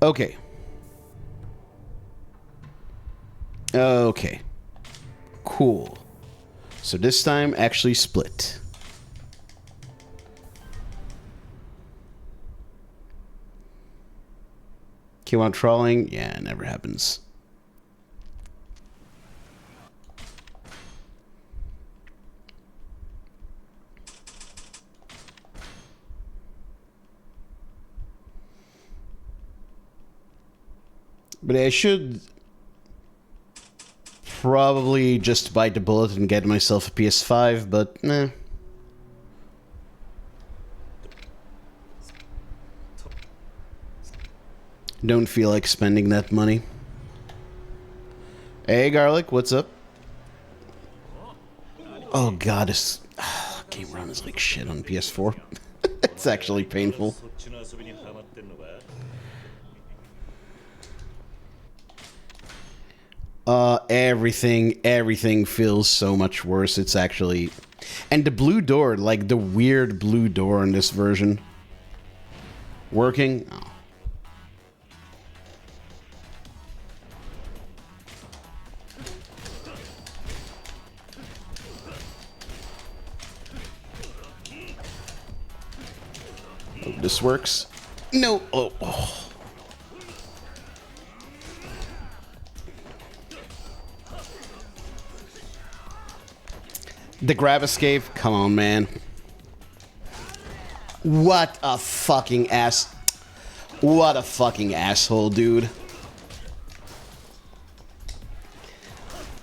Okay. Okay. Cool. So this time, actually split. Kiwami trawling? Yeah, it never happens. But I should probably just bite the bullet and get myself a PS5, but nah. Don't feel like spending that money. Hey, Garlic, what's up? Oh god, this game run is like shit on PS4. It's actually painful. Everything feels so much worse. It's actually... And the blue door, like the weird blue door in this version. Working? Oh. Oh, this works. No. Oh. The grab escape? Come on, man. What a fucking ass... What a fucking asshole, dude.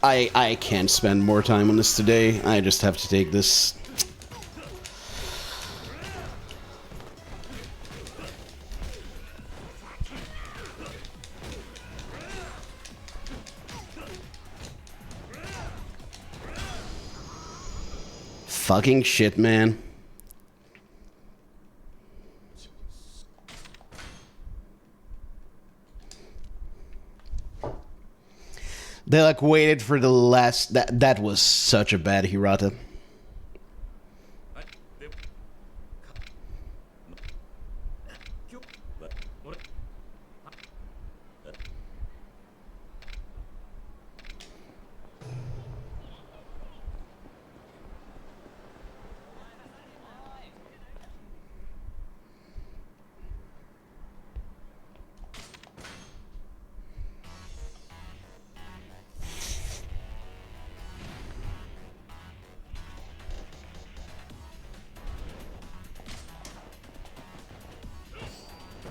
I can't spend more time on this today. I just have to take this. Fucking shit, man. They like waited for the last... That was such a bad Hirata.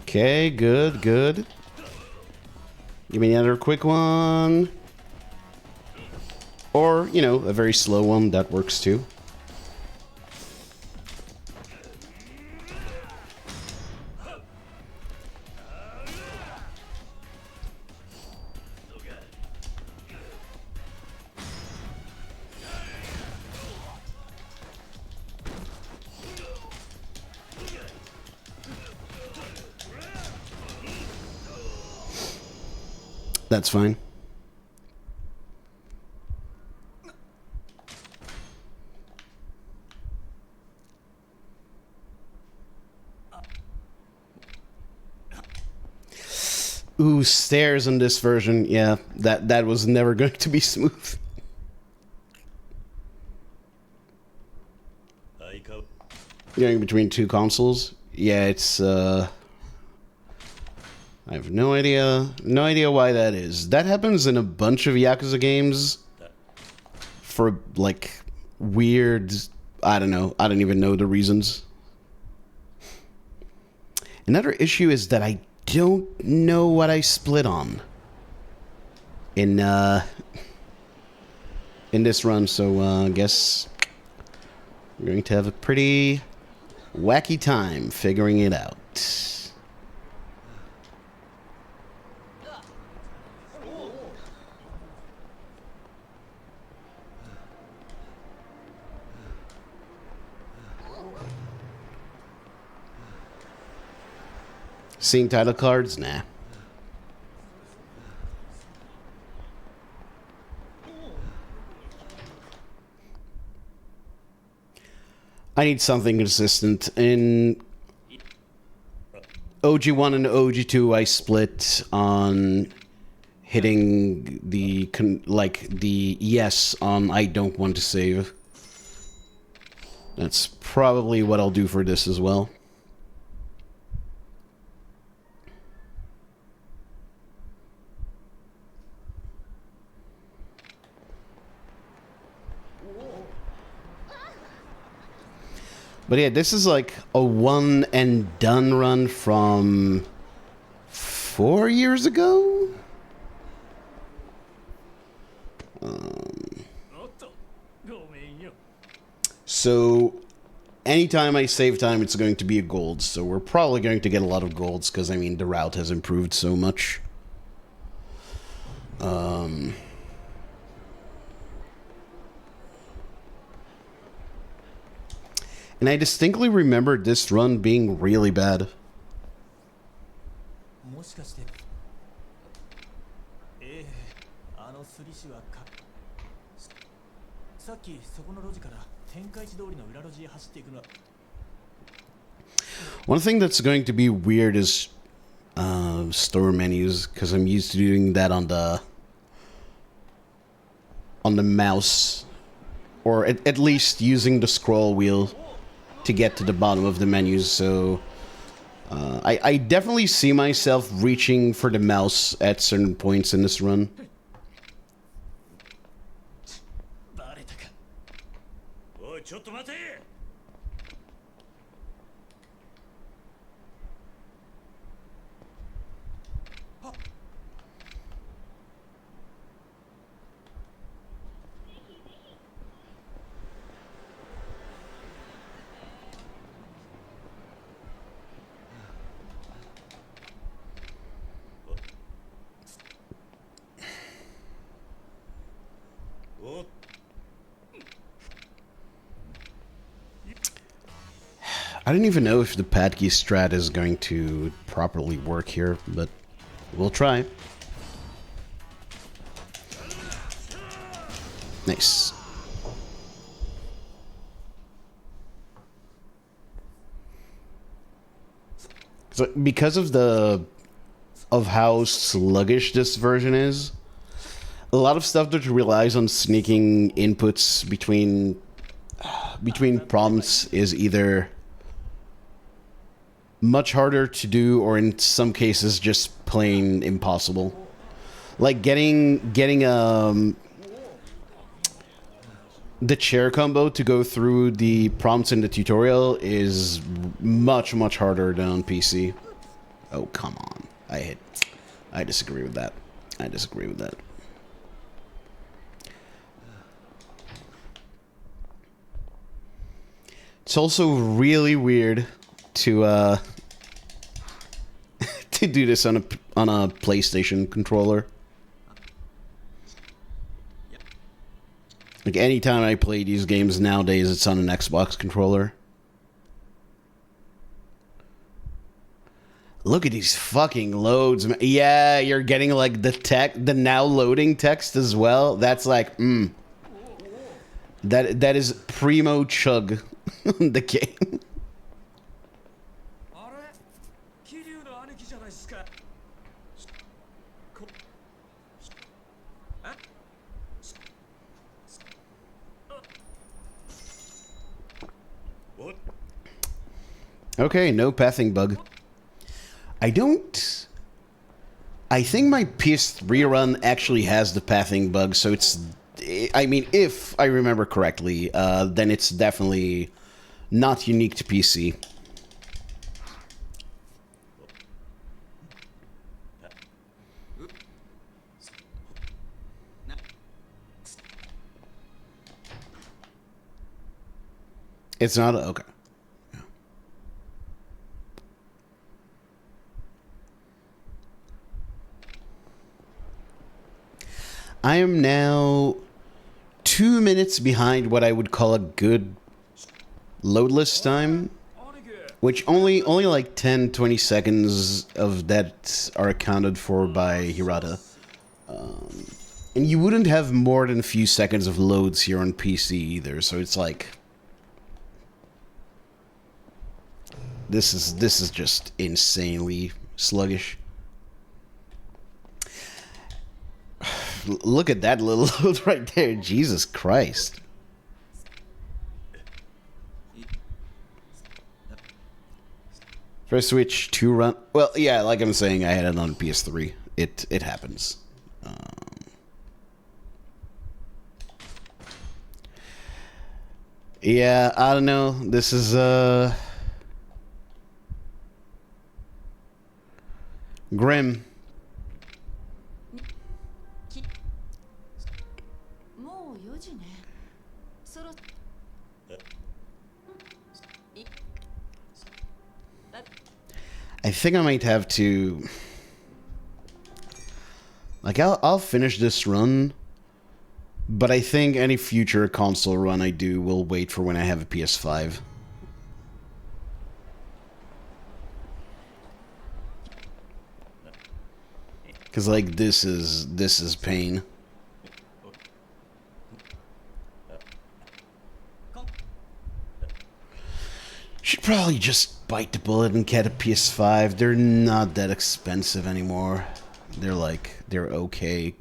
Okay, good, good. Give me another quick one. Or, you know, a very slow one. That works too. That's fine. Ooh, stairs in this version. Yeah, that was never going to be smooth. Going between two consoles? Yeah, it's I have no idea why that is. That happens in a bunch of Yakuza games for like weird, I don't know, I don't even know the reasons. Another issue is that I don't know what I split on in this run, so I guess we're going to have a pretty wacky time figuring it out. Seeing title cards? Nah. I need something consistent. OG1 and OG2 I split on hitting the yes on I don't want to save. That's probably what I'll do for this as well. But yeah, this is like a one and done run from 4 years ago? So anytime I save time, it's going to be a gold. So we're probably going to get a lot of golds because, I mean, the route has improved so much. And I distinctly remember this run being really bad. One thing that's going to be weird is store menus, because I'm used to doing that on the mouse, or at least using the scroll wheel to get to the bottom of the menus. So I definitely see myself reaching for the mouse at certain points in this run. I don't even know if the padkey strat is going to properly work here, but we'll try. Nice. So because of how sluggish this version is, a lot of stuff that relies on sneaking inputs between prompts is either much harder to do, or in some cases just plain impossible. Like getting the chair combo to go through the prompts in the tutorial is much harder than on PC. Oh, come on. I disagree with that. I disagree with that. It's also really weird to to do this on a PlayStation controller. Like anytime I play these games nowadays, it's on an Xbox controller. Look at these fucking loads. Yeah, you're getting like the now loading text as well. That's like, that is primo chug the game. Okay, no pathing bug. I think my PS3 run actually has the pathing bug, so it's... I mean, if I remember correctly, then it's definitely not unique to PC. It's not... Okay. I am now 2 minutes behind what I would call a good loadless time, which only like 10-20 seconds of that are accounted for by Hirata. And you wouldn't have more than a few seconds of loads here on PC either, so it's like... This is just insanely sluggish. Look at that little load right there. Jesus Christ. First Switch 2 run. Well, yeah, like I'm saying, I had it on PS3. It happens. Yeah, I don't know. This is grim. I think I might have to, like, I'll finish this run, but I think any future console run I do will wait for when I have a PS5. Cause like this is pain. Should probably just bite the bullet and get a PS5. They're not that expensive anymore. They're okay.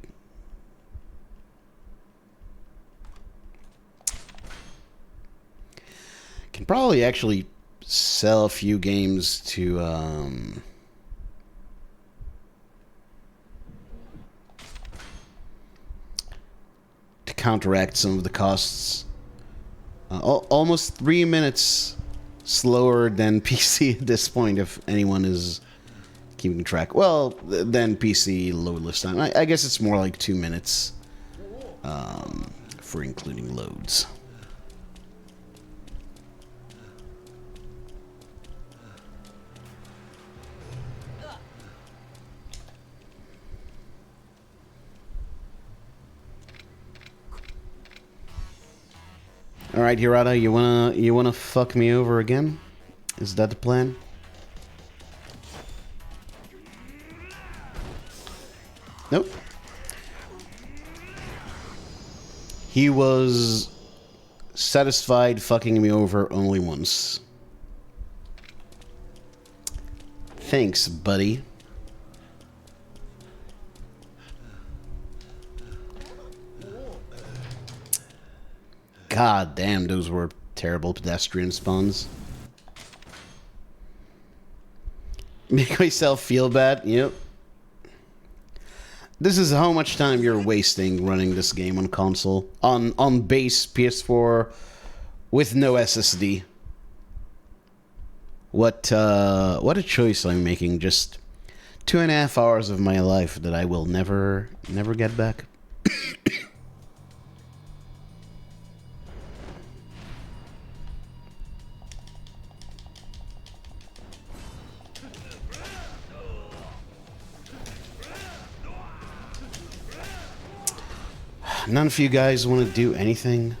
Can probably actually sell a few games to counteract some of the costs. Almost 3 minutes slower than PC at this point, if anyone is keeping track. Well, than PC loadless time. I guess it's more like 2 minutes for including loads. All right, Hirata, you wanna fuck me over again? Is that the plan? Nope. He was satisfied fucking me over only once. Thanks, buddy. God damn, those were terrible pedestrian spawns. Make myself feel bad? Yep. This is how much time you're wasting running this game on console. On base PS4 with no SSD. What a choice I'm making. Just 2.5 hours of my life that I will never get back. None of you guys want to do anything?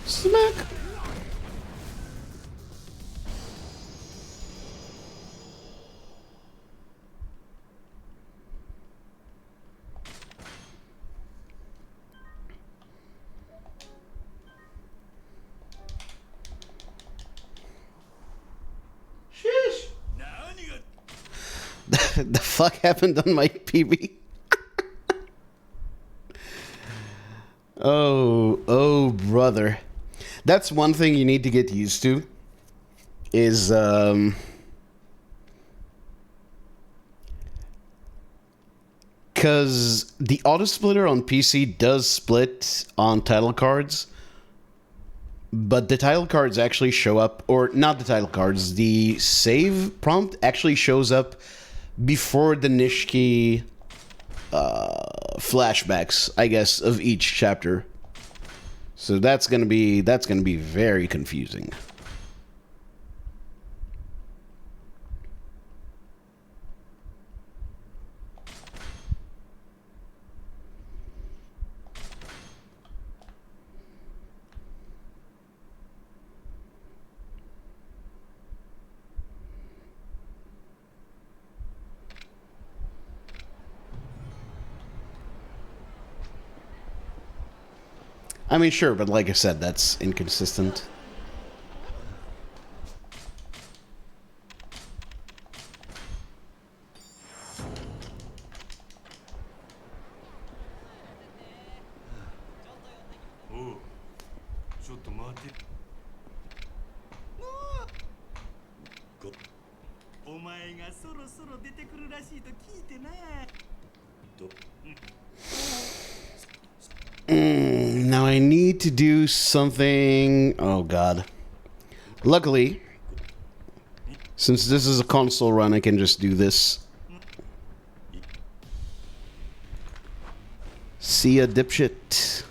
Smack! The fuck happened on my PB? Oh, brother. That's one thing you need to get used to. Is, because the auto splitter on PC does split on title cards, but the title cards actually show up, or not the title cards, the save prompt actually shows up before the Nishiki flashbacks, I guess, of each chapter. So that's gonna be very confusing. I mean, sure, but like I said, that's inconsistent. Now I need to do something... Oh, God. Luckily, since this is a console run, I can just do this. See ya, dipshit.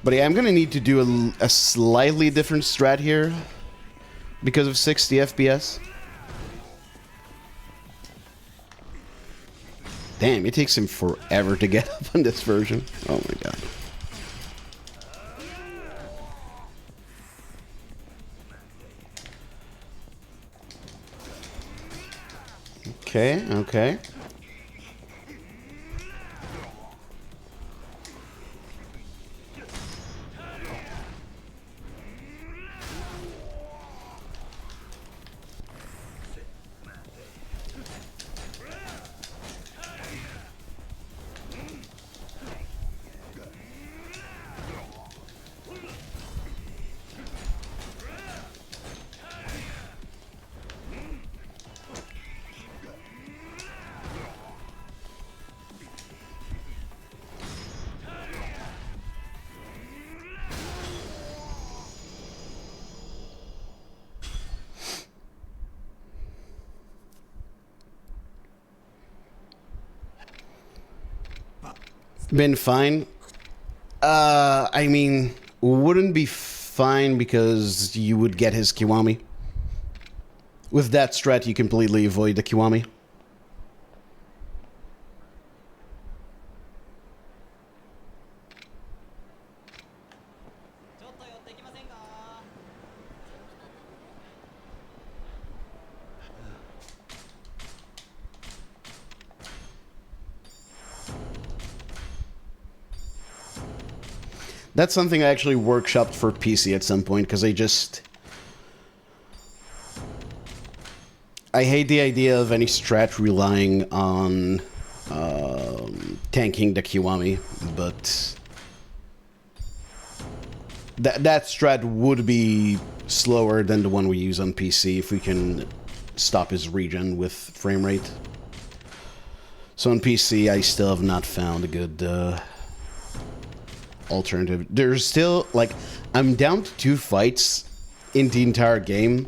But yeah, I'm gonna need to do a slightly different strat here because of 60 FPS. Damn, it takes him forever to get up on this version. Oh my god. Okay, okay. Been fine. I mean, wouldn't be fine because you would get his Kiwami. With that strat, you completely avoid the Kiwami. That's something I actually workshopped for PC at some point, because I hate the idea of any strat relying on tanking the Kiwami, but that strat would be slower than the one we use on PC if we can stop his regen with frame rate. So on PC, I still have not found a good alternative. There's still, like, I'm down to 2 fights in the entire game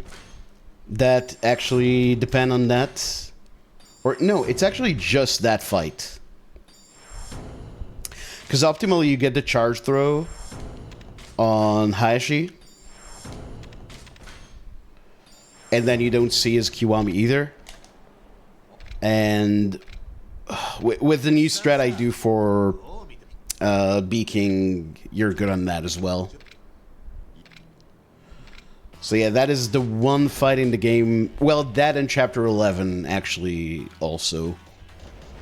that actually depend on that. Or, no, it's actually just that fight. Because optimally, you get the charge throw on Hayashi. And then you don't see his Kiwami either. And with the new strat I do for B-King, you're good on that as well. So yeah, that is the one fight in the game. Well, that and Chapter 11, actually, also.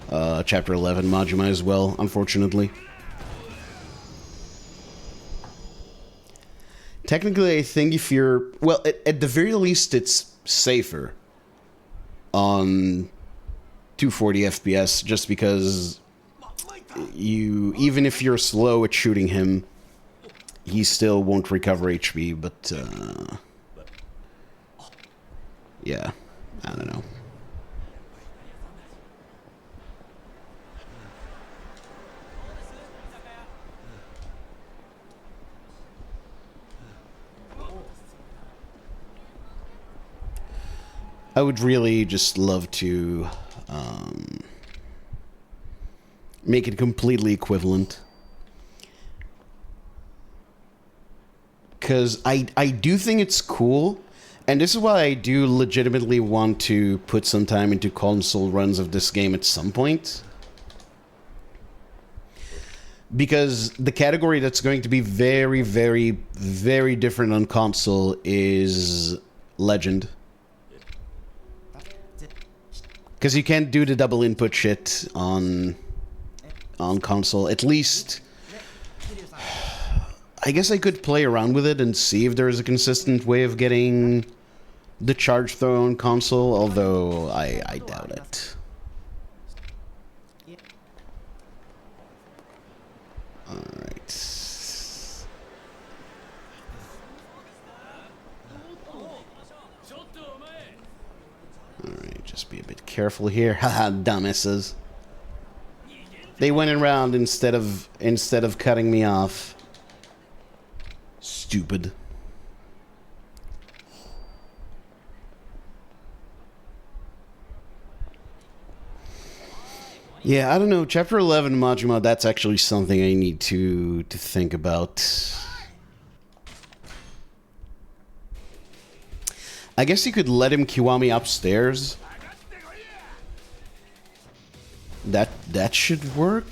Chapter 11 Majima as well, unfortunately. Technically, I think if you're... Well, at the very least, it's safer on 240 FPS, just because even if you're slow at shooting him, he still won't recover HP, but yeah, I don't know. I would really just love to make it completely equivalent. Because I do think it's cool, and this is why I do legitimately want to put some time into console runs of this game at some point. Because the category that's going to be very, very, very different on console is Legend. Because you can't do the double input shit on console. At least, I guess I could play around with it and see if there's a consistent way of getting the charge throw on console, although I doubt it. Alright. Alright, just be a bit careful here. Haha, dumbasses. They went around instead of cutting me off. Stupid. Yeah, I don't know. Chapter 11, Majima, that's actually something I need to think about. I guess you could let him Kiwami upstairs. That should work.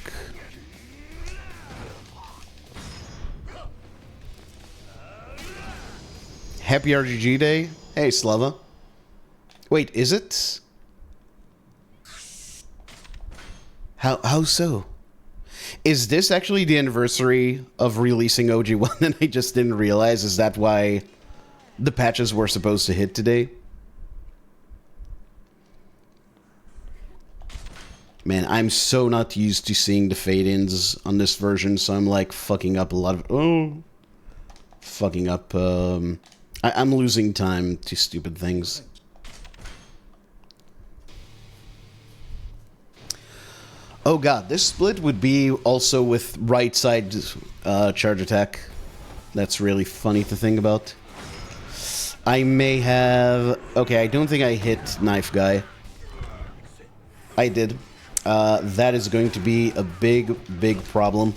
Happy RGG Day. Hey, Slava. Wait, is it? How so? Is this actually the anniversary of releasing OG1 and I just didn't realize? Is that why the patches were supposed to hit today? Man, I'm so not used to seeing the fade-ins on this version, so I'm like fucking up a lot of... Oh! Fucking up, I'm losing time to stupid things. Oh god, this split would be also with right side charge attack. That's really funny to think about. I may have... Okay, I don't think I hit Knife Guy. I did. That is going to be a big, big problem.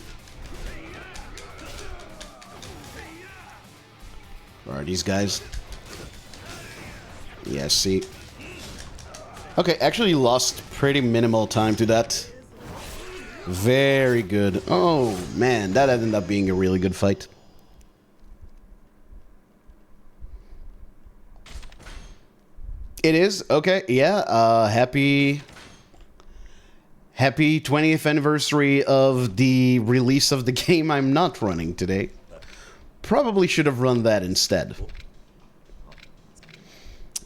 Where are these guys? Yeah, see. Okay, actually lost pretty minimal time to that. Very good. Oh, man, that ended up being a really good fight. It is? Okay, yeah, happy 20th anniversary of the release of the game I'm not running today. Probably should have run that instead.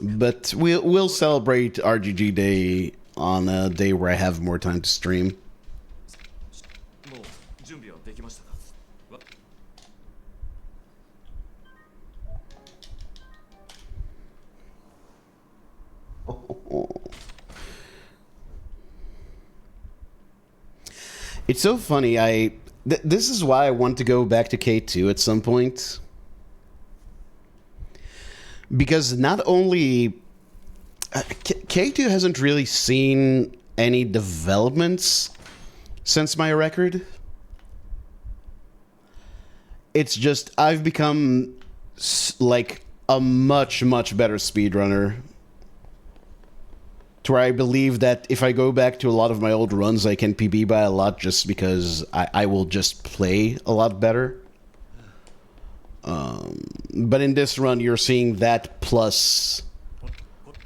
But we'll celebrate RGG Day on a day where I have more time to stream. It's so funny. This is why I want to go back to K2 at some point. Because not only... K2 hasn't really seen any developments since my record. It's just I've become like a much, much better speedrunner. To where I believe that if I go back to a lot of my old runs, I can PB by a lot just because I will just play a lot better. But in this run, you're seeing that plus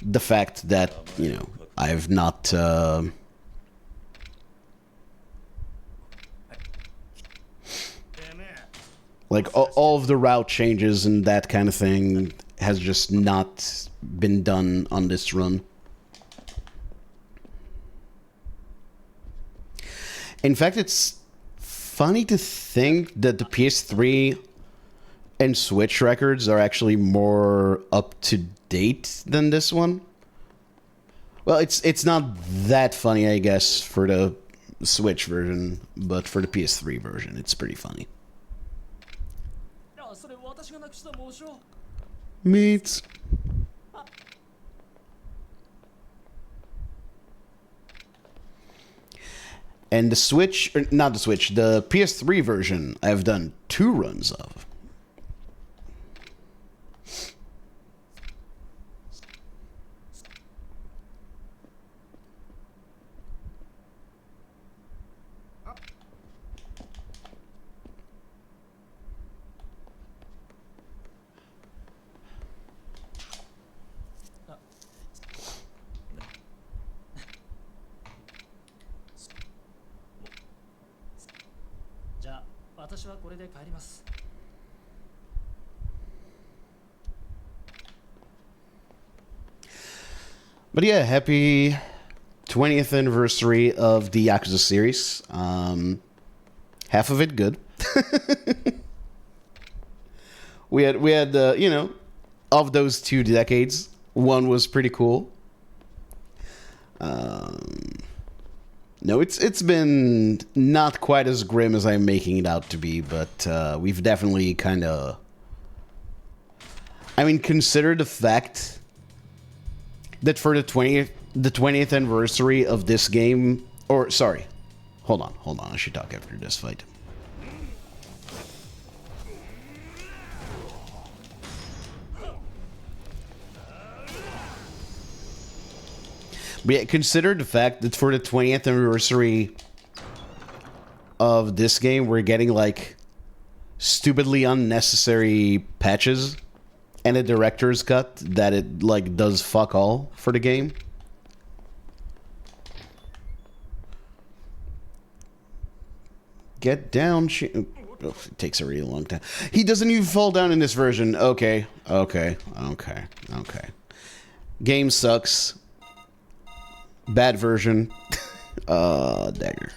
the fact that, you know, I've not... like, all of the route changes and that kind of thing has just not been done on this run. In fact, it's funny to think that the PS3 and Switch records are actually more up to date than this one. Well, it's not that funny, I guess, for the Switch version, but for the PS3 version, it's pretty funny. Meats. And the Switch, or not the Switch, the PS3 version, I've done 2 runs of. But yeah, happy 20th anniversary of the Yakuza series. Half of it good. we had you know, of those 2 decades, one was pretty cool. No, it's been not quite as grim as I'm making it out to be, but we've definitely kind of... I mean, consider the fact that for the 20th anniversary of this game... Or, sorry. Hold on. I should talk after this fight. But yeah, consider the fact that for the 20th anniversary of this game, we're getting, like, stupidly unnecessary patches and a director's cut that it, like, does fuck all for the game. Get down, oh, it takes a really long time. He doesn't even fall down in this version. Okay. Game sucks. Bad version. Dagger.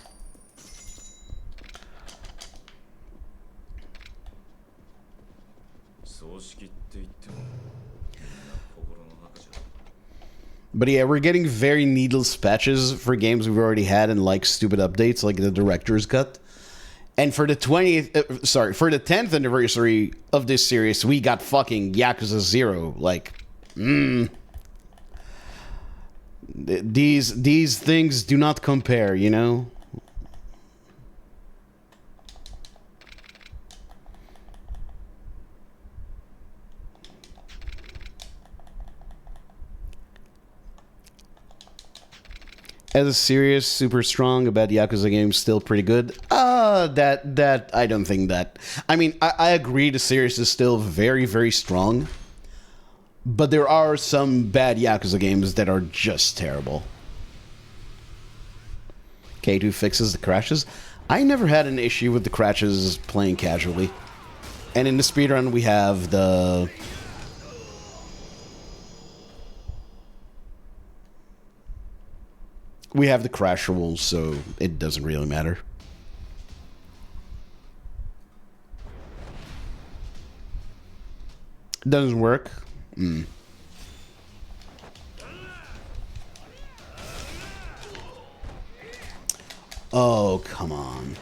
But yeah, we're getting very needless patches for games we've already had and like stupid updates like the director's cut. And for the 10th anniversary of this series, we got fucking Yakuza 0. Like, These things do not compare, you know? As a serious, super strong about Yakuza games, still pretty good. That I don't think that. I mean, I agree the series is still very, very strong. But there are some bad Yakuza games that are just terrible. K2 fixes the crashes. I never had an issue with the crashes playing casually. And in the speedrun we have the... We have the crash rules, so it doesn't really matter. Doesn't work? Oh, come on.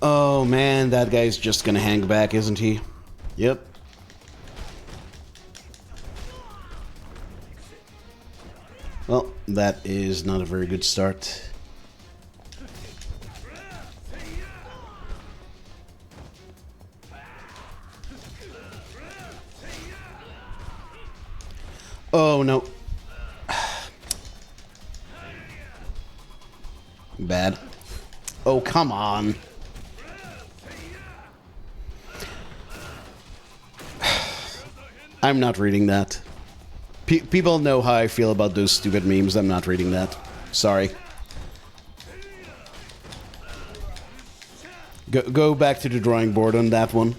Oh, man, that guy's just gonna hang back, isn't he? Yep. Well, that is not a very good start. Oh, no. Bad. Oh, come on. I'm not reading that. People know how I feel about those stupid memes. I'm not reading that. Sorry. Go back to the drawing board on that one.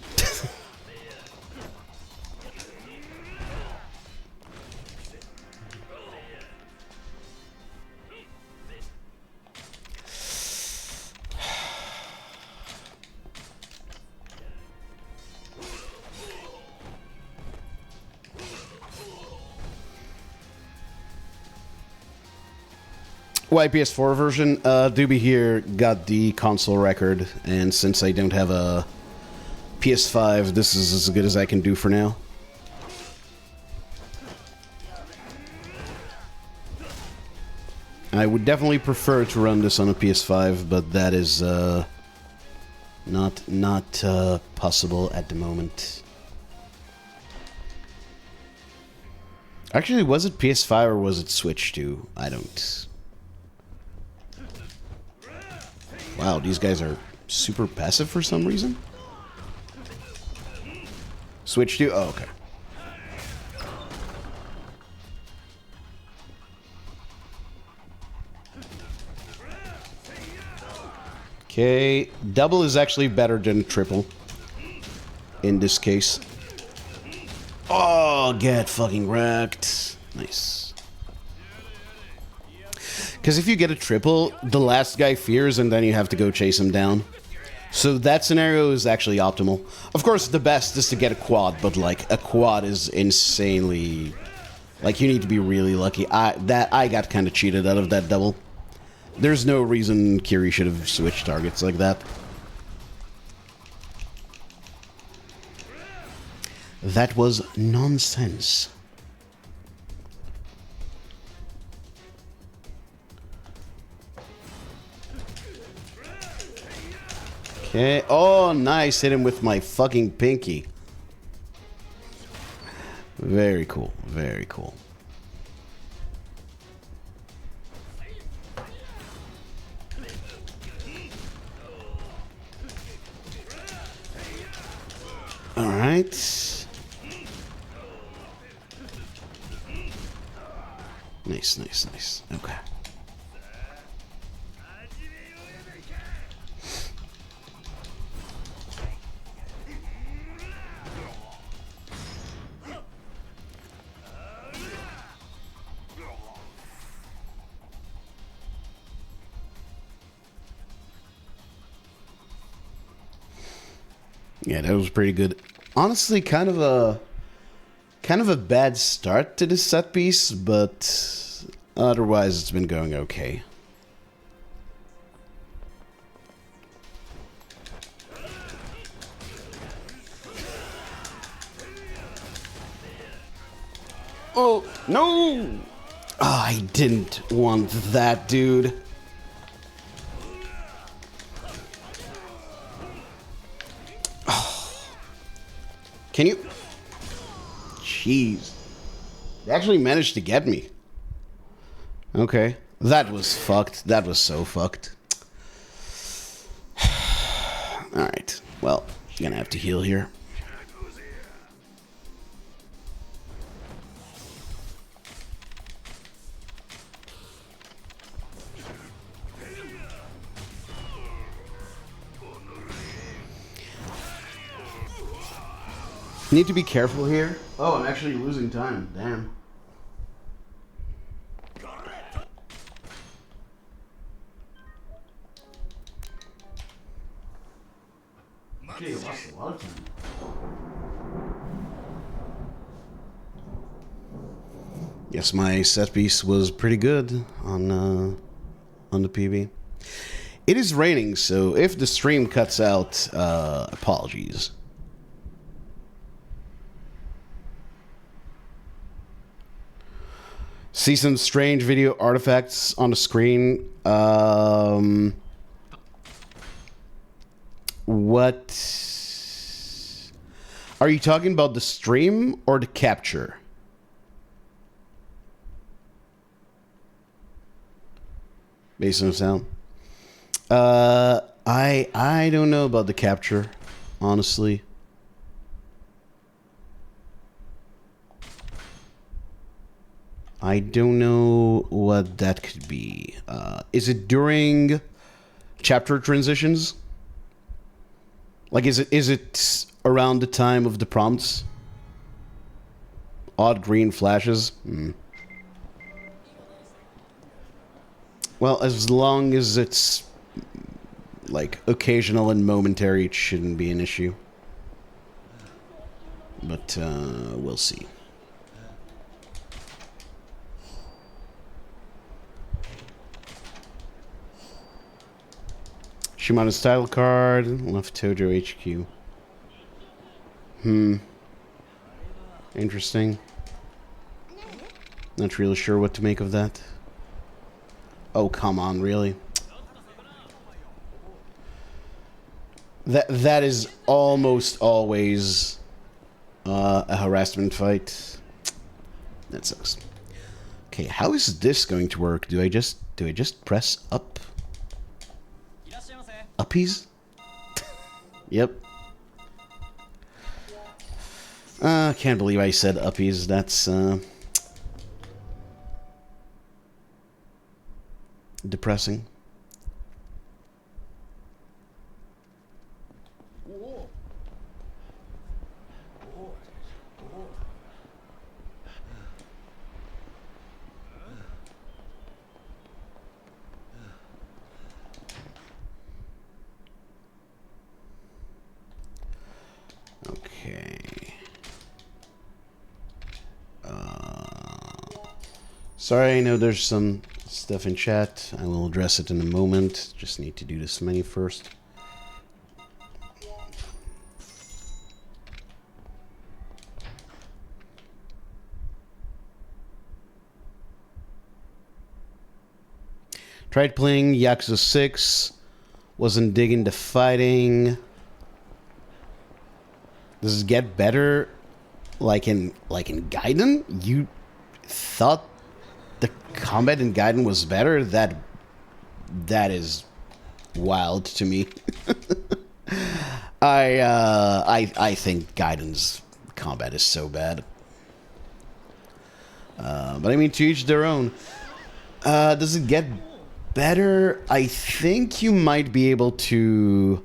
PS4 version, Doobie here got the console record, and since I don't have a PS5, this is as good as I can do for now. I would definitely prefer to run this on a PS5, but that is not possible at the moment. Actually, was it PS5 or was it Switch too? I don't... Wow, these guys are super passive for some reason. Switch to... Oh, okay. Okay, double is actually better than triple in this case. Oh, get fucking wrecked. Nice. Because if you get a triple, the last guy fears and then you have to go chase him down. So that scenario is actually optimal. Of course, the best is to get a quad, but like a quad is insanely... Like, you need to be really lucky. I got kind of cheated out of that double. There's no reason Kiri should have switched targets like that. That was nonsense. Okay. Oh, nice. Hit him with my fucking pinky. Very cool. Very cool. All right. Nice, nice, nice. Okay. Yeah, that was pretty good. Honestly, kind of a bad start to this set piece, but otherwise it's been going okay. Oh, no! Oh, I didn't want that, dude. Can you? Jeez. They actually managed to get me. Okay. That was fucked. That was so fucked. Alright. Well, gonna have to heal here. Need to be careful here. Oh, I'm actually losing time. Damn. Okay, you lost a lot of time. Yes, my set piece was pretty good on the PB. It is raining, so if the stream cuts out, apologies. See some strange video artifacts on the screen. What? Are you talking about the stream or the capture? Based on sound. I don't know about the capture, honestly. I don't know what that could be. Is it during chapter transitions? Like, is it around the time of the prompts? Odd green flashes? Well, as long as it's, like, occasional and momentary, it shouldn't be an issue. But, we'll see. Shimano's title card, left Tojo HQ. Interesting. Not really sure what to make of that. Oh, come on, really? That is almost always a harassment fight. That sucks. Okay, how is this going to work? Do I just press up? Uppies? Yep. Can't believe I said uppies. That's depressing. Okay. Sorry, I know there's some stuff in chat. I will address it in a moment. Just need to do this menu first. Tried playing Yakuza 6. Wasn't digging the fighting. Does it get better like in Gaiden? You thought the combat in Gaiden was better? That is wild to me. I think Gaiden's combat is so bad. But I mean, to each their own. Does it get better? I think you might be able to...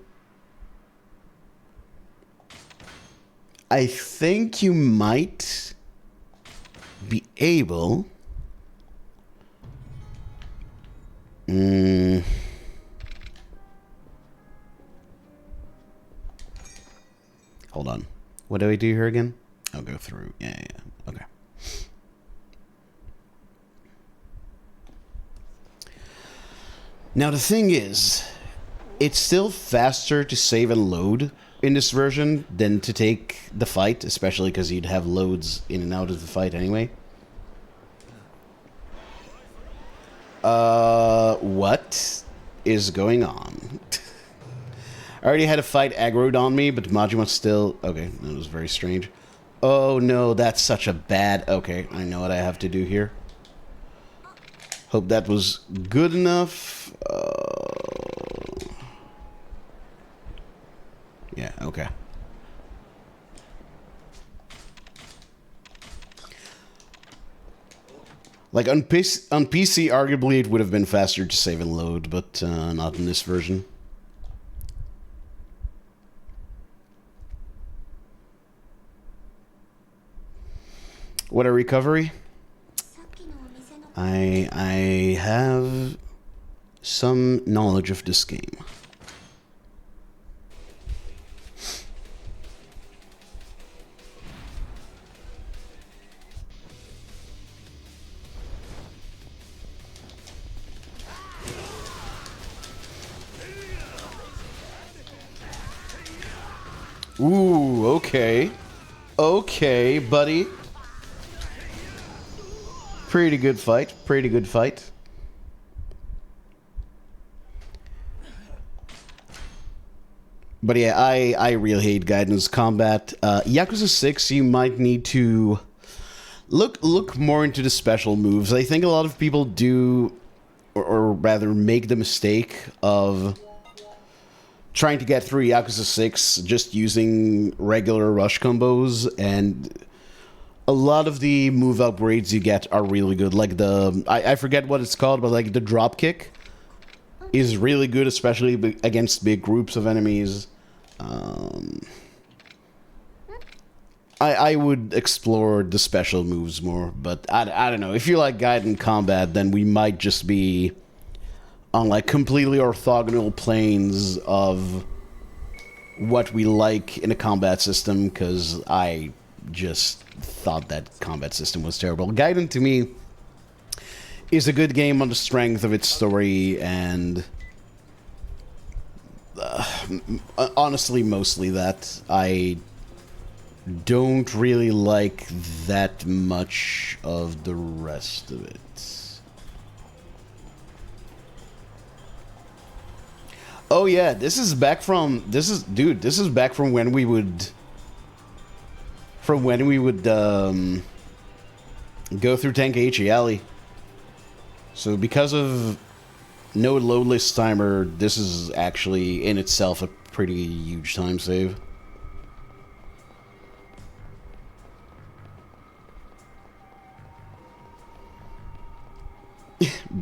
I think you might be able... Hold on. What do I do here again? I'll go through. Yeah. Okay. Now the thing is, it's still faster to save and load in this version than to take the fight, especially because you'd have loads in and out of the fight anyway. What is going on? I already had a fight aggroed on me, but Majima still... Okay, that was very strange. Oh no, that's such a bad... Okay, I know what I have to do here. Hope that was good enough. Yeah, okay. Like, on PC, arguably it would have been faster to save and load, but not in this version. What a recovery. I have some knowledge of this game. Ooh, okay. Okay, buddy. Pretty good fight. Pretty good fight. But yeah, I really hate Gaiden's combat. Yakuza 6, you might need to look more into the special moves. I think a lot of people do, or rather make the mistake of trying to get through Yakuza 6 just using regular rush combos, and a lot of the move upgrades you get are really good. Like I forget what it's called, but like the drop kick is really good, especially against big groups of enemies. I would explore the special moves more, but I don't know. If you like Gaiden combat, then we might just be on like completely orthogonal planes of what we like in a combat system, because I just thought that combat system was terrible. Gaiden, to me, is a good game on the strength of its story, and honestly, mostly that. I don't really like that much of the rest of it. Oh yeah, this is back from when we would go through Tenkaichi Alley. So because of no load list timer, this is actually in itself a pretty huge time save.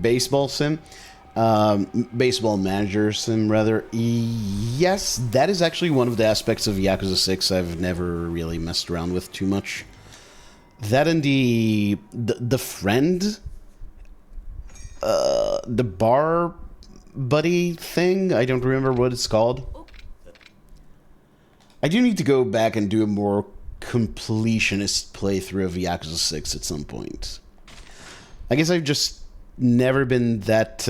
Baseball sim. Baseball manager sim, rather. Yes, that is actually one of the aspects of Yakuza 6 I've never really messed around with too much. That and the friend, the bar buddy thing. I don't remember what it's called. I do need to go back and do a more completionist playthrough of Yakuza 6 at some point. I guess I've just never been that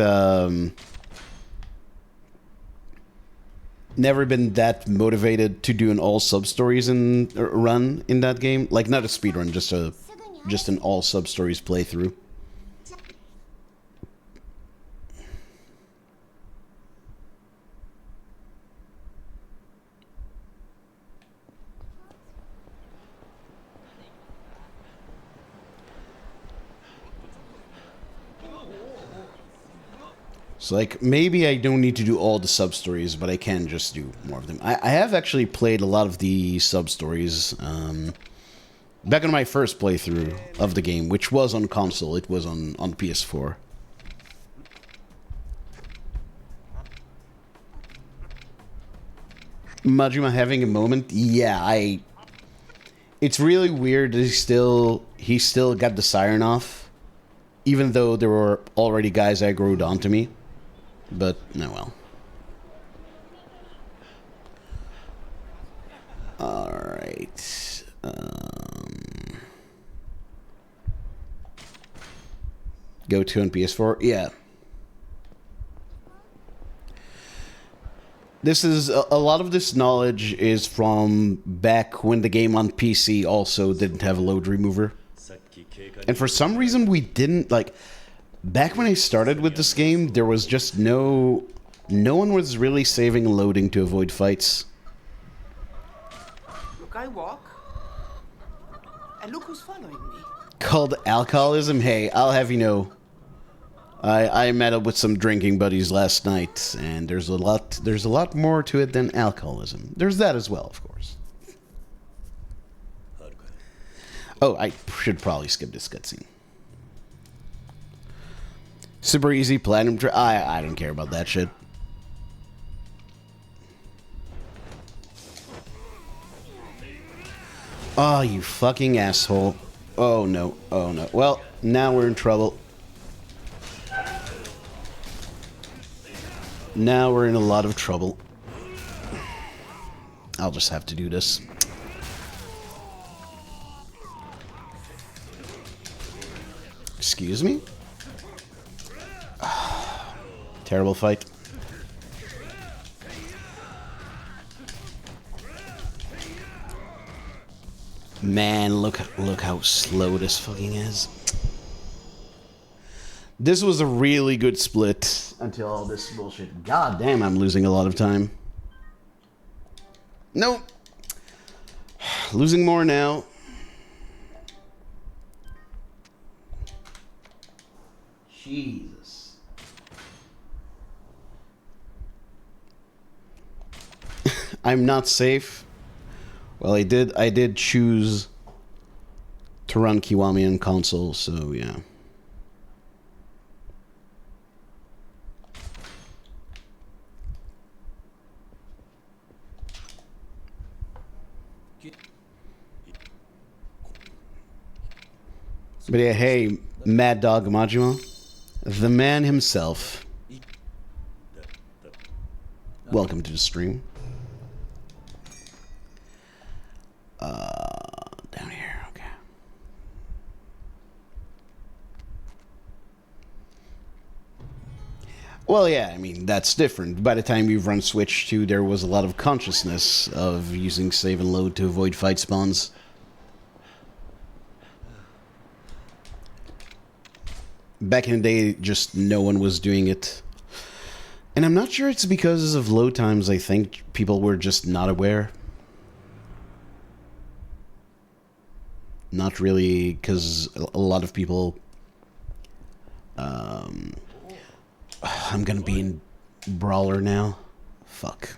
motivated to do an all sub stories run in that game. Like, not a speed run, just an all sub stories playthrough. So, like, maybe I don't need to do all the sub-stories, but I can just do more of them. I have actually played a lot of the sub-stories back in my first playthrough of the game, which was on console. It was on PS4. Majima having a moment? Yeah, It's really weird that he still got the siren off, even though there were already guys aggroed onto me. But, no, well. Alright. Go to on PS4? Yeah. This is... A lot of this knowledge is from back when the game on PC also didn't have a load remover. And for some reason we didn't, like... Back when I started with this game, there was just no one was really saving and loading to avoid fights. Look, I walk. And look who's following me. Called alcoholism? Hey, I'll have you know. I met up with some drinking buddies last night, and there's a lot more to it than alcoholism. There's that as well, of course. Oh, I should probably skip this cutscene. Super easy platinum. I don't care about that shit. Oh, you fucking asshole. Oh no. Oh no. Well, now we're in trouble. Now we're in a lot of trouble. I'll just have to do this. Excuse me? Terrible fight. Man, look how slow this fucking is. This was a really good split until all this bullshit. God damn, I'm losing a lot of time. Nope. Losing more now. Jesus. I'm not safe. Well, I did choose to run Kiwami on console, so yeah. But yeah, hey, Mad Dog Majima, the man himself. Welcome to the stream. Down here, okay. Well, yeah, I mean, that's different. By the time you've run Switch 2, there was a lot of consciousness of using save and load to avoid fight spawns. Back in the day, just no one was doing it. And I'm not sure it's because of load times. I think people were just not aware. Not really, because a lot of people... I'm gonna be in Brawler now. Fuck.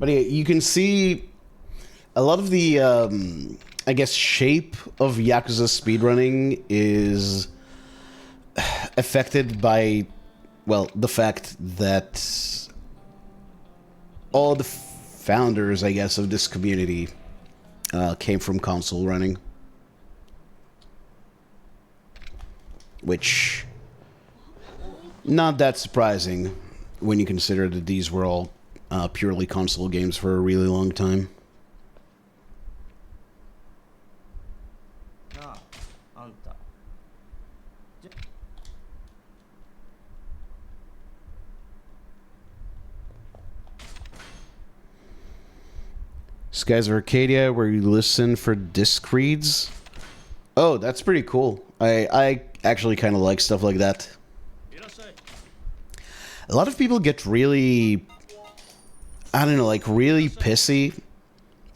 But yeah, you can see a lot of the, I guess, shape of Yakuza speedrunning is affected by, well, the fact that all the founders, I guess, of this community came from console running. Which, not that surprising when you consider that these were all purely console games for a really long time. Skies of Arcadia, where you listen for disc reads. Oh, that's pretty cool. I actually kind of like stuff like that. A lot of people get really, I don't know, like really pissy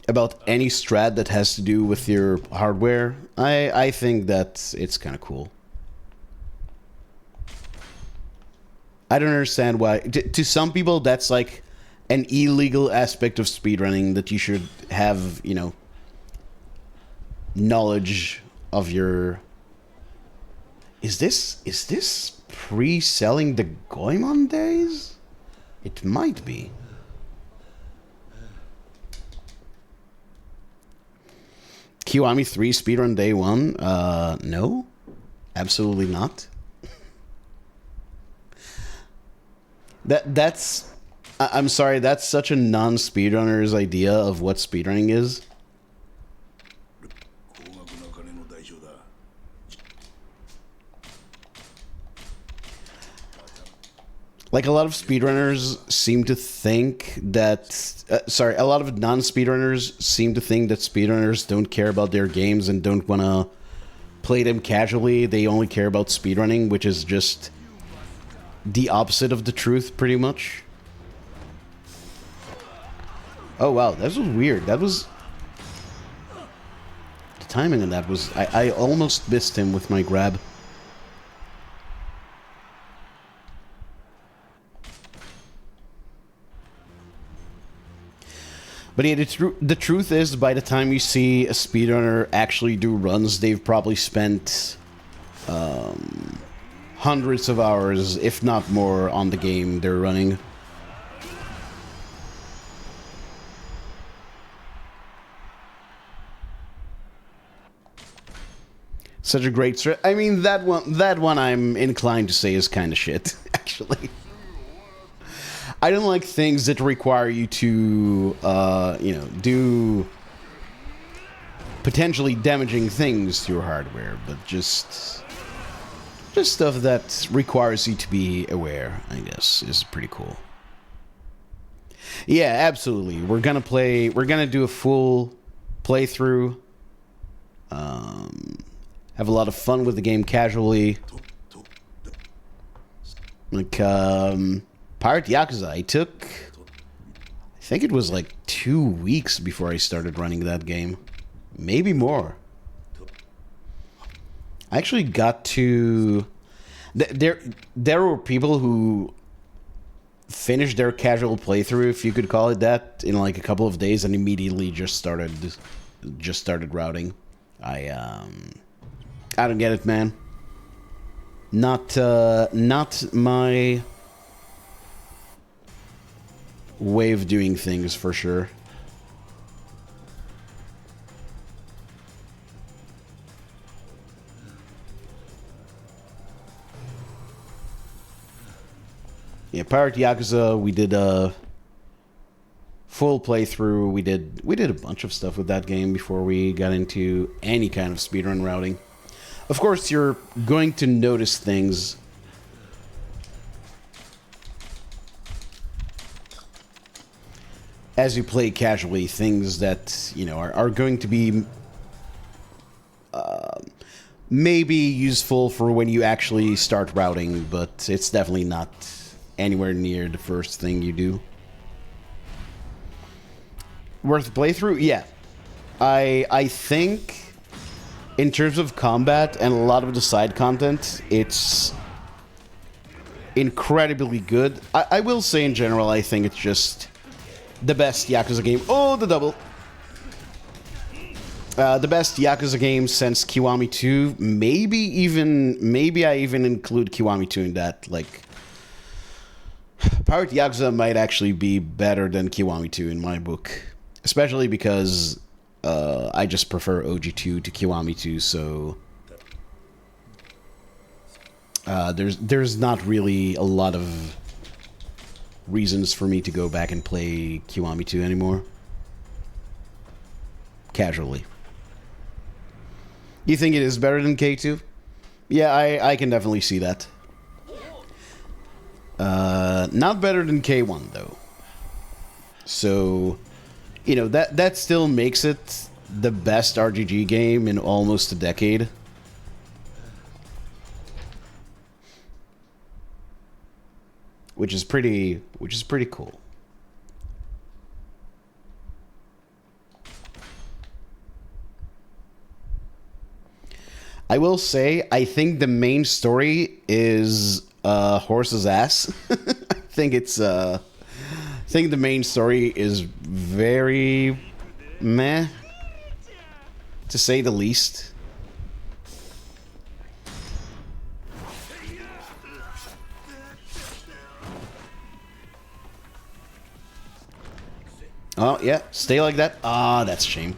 about any strat that has to do with your hardware. I think that it's kind of cool. I don't understand why. To some people, that's like an illegal aspect of speedrunning, that you should have, you know, knowledge of your... Is this pre-selling the Goemon days? It might be. Kiwami 3 speedrun day 1? No. Absolutely not. That's... I'm sorry, that's such a non-speedrunner's idea of what speedrunning is. Like, a lot of speedrunners seem to think that... a lot of non-speedrunners seem to think that speedrunners don't care about their games and don't want to play them casually. They only care about speedrunning, which is just the opposite of the truth, pretty much. Oh, wow, that was weird. That was... The timing on that was... I almost missed him with my grab. But yeah, the truth is, by the time you see a speedrunner actually do runs, they've probably spent hundreds of hours, if not more, on the game they're running. Such a great strat. I mean, that one I'm inclined to say is kind of shit, actually. I don't like things that require you to, you know, do potentially damaging things to your hardware, but just stuff that requires you to be aware, I guess, is pretty cool. Yeah, absolutely. We're gonna do a full playthrough. Have a lot of fun with the game casually. Like, Pirate Yakuza, I think it was like 2 weeks before I started running that game. Maybe more. I actually got to... There were people who finished their casual playthrough, if you could call it that, in like a couple of days and immediately just started routing. I don't get it, man. Not my way of doing things, for sure. Yeah, Pirate Yakuza, we did a full playthrough. We did a bunch of stuff with that game before we got into any kind of speedrun routing. Of course, you're going to notice things as you play casually, things that, you know, are going to be maybe useful for when you actually start routing, but it's definitely not anywhere near the first thing you do. Worth a playthrough? Yeah. I think in terms of combat and a lot of the side content, it's incredibly good. I will say in general, I think it's just the best Yakuza game. Oh, the double. The best Yakuza game since Kiwami 2. Maybe I even include Kiwami 2 in that. Like, Pirate Yakuza might actually be better than Kiwami 2 in my book. Especially because I just prefer OG2 to Kiwami 2, so there's not really a lot of reasons for me to go back and play Kiwami 2 anymore. Casually. You think it is better than K2? Yeah, I can definitely see that. Not better than K1 though. So, you know, that still makes it the best RPG game in almost a decade. Which is pretty cool. I will say, I think the main story is Horse's ass. I think the main story is very meh, to say the least. Oh, yeah, stay like that. Ah, that's a shame.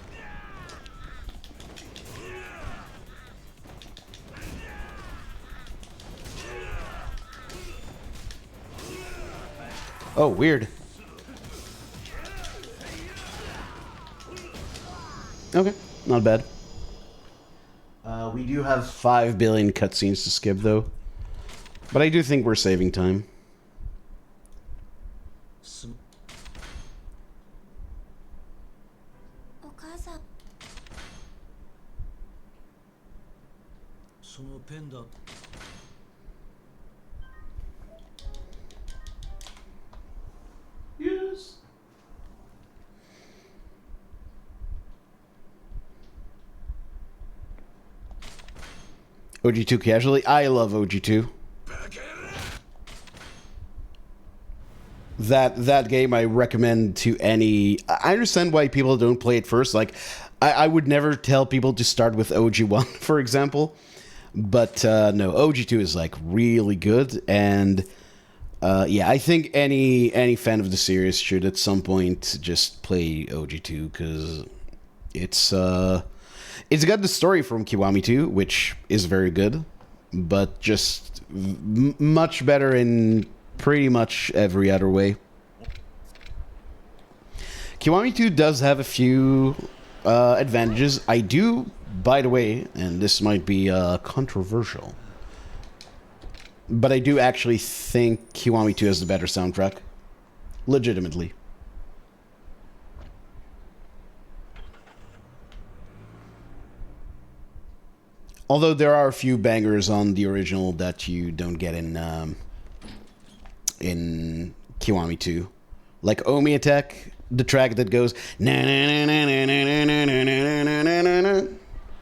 Oh, weird. Okay, not bad. We do have 5 billion cutscenes to skip, though. But I do think we're saving time. Yes. OG2 casually. I love OG2. That game I recommend to any... I understand why people don't play it first. Like, I would never tell people to start with OG1, for example. But no, OG2 is like really good. And yeah, I think any fan of the series should at some point just play OG2 because it's got the story from Kiwami 2, which is very good, but just much better in pretty much every other way. Kiwami 2 does have a few advantages. I do, by the way, and this might be controversial, but I do actually think Kiwami 2 has the better soundtrack. Legitimately. Although there are a few bangers on the original that you don't get in Kiwami 2. Like Omi Attack, the track that goes na na na na na na na na na na na na,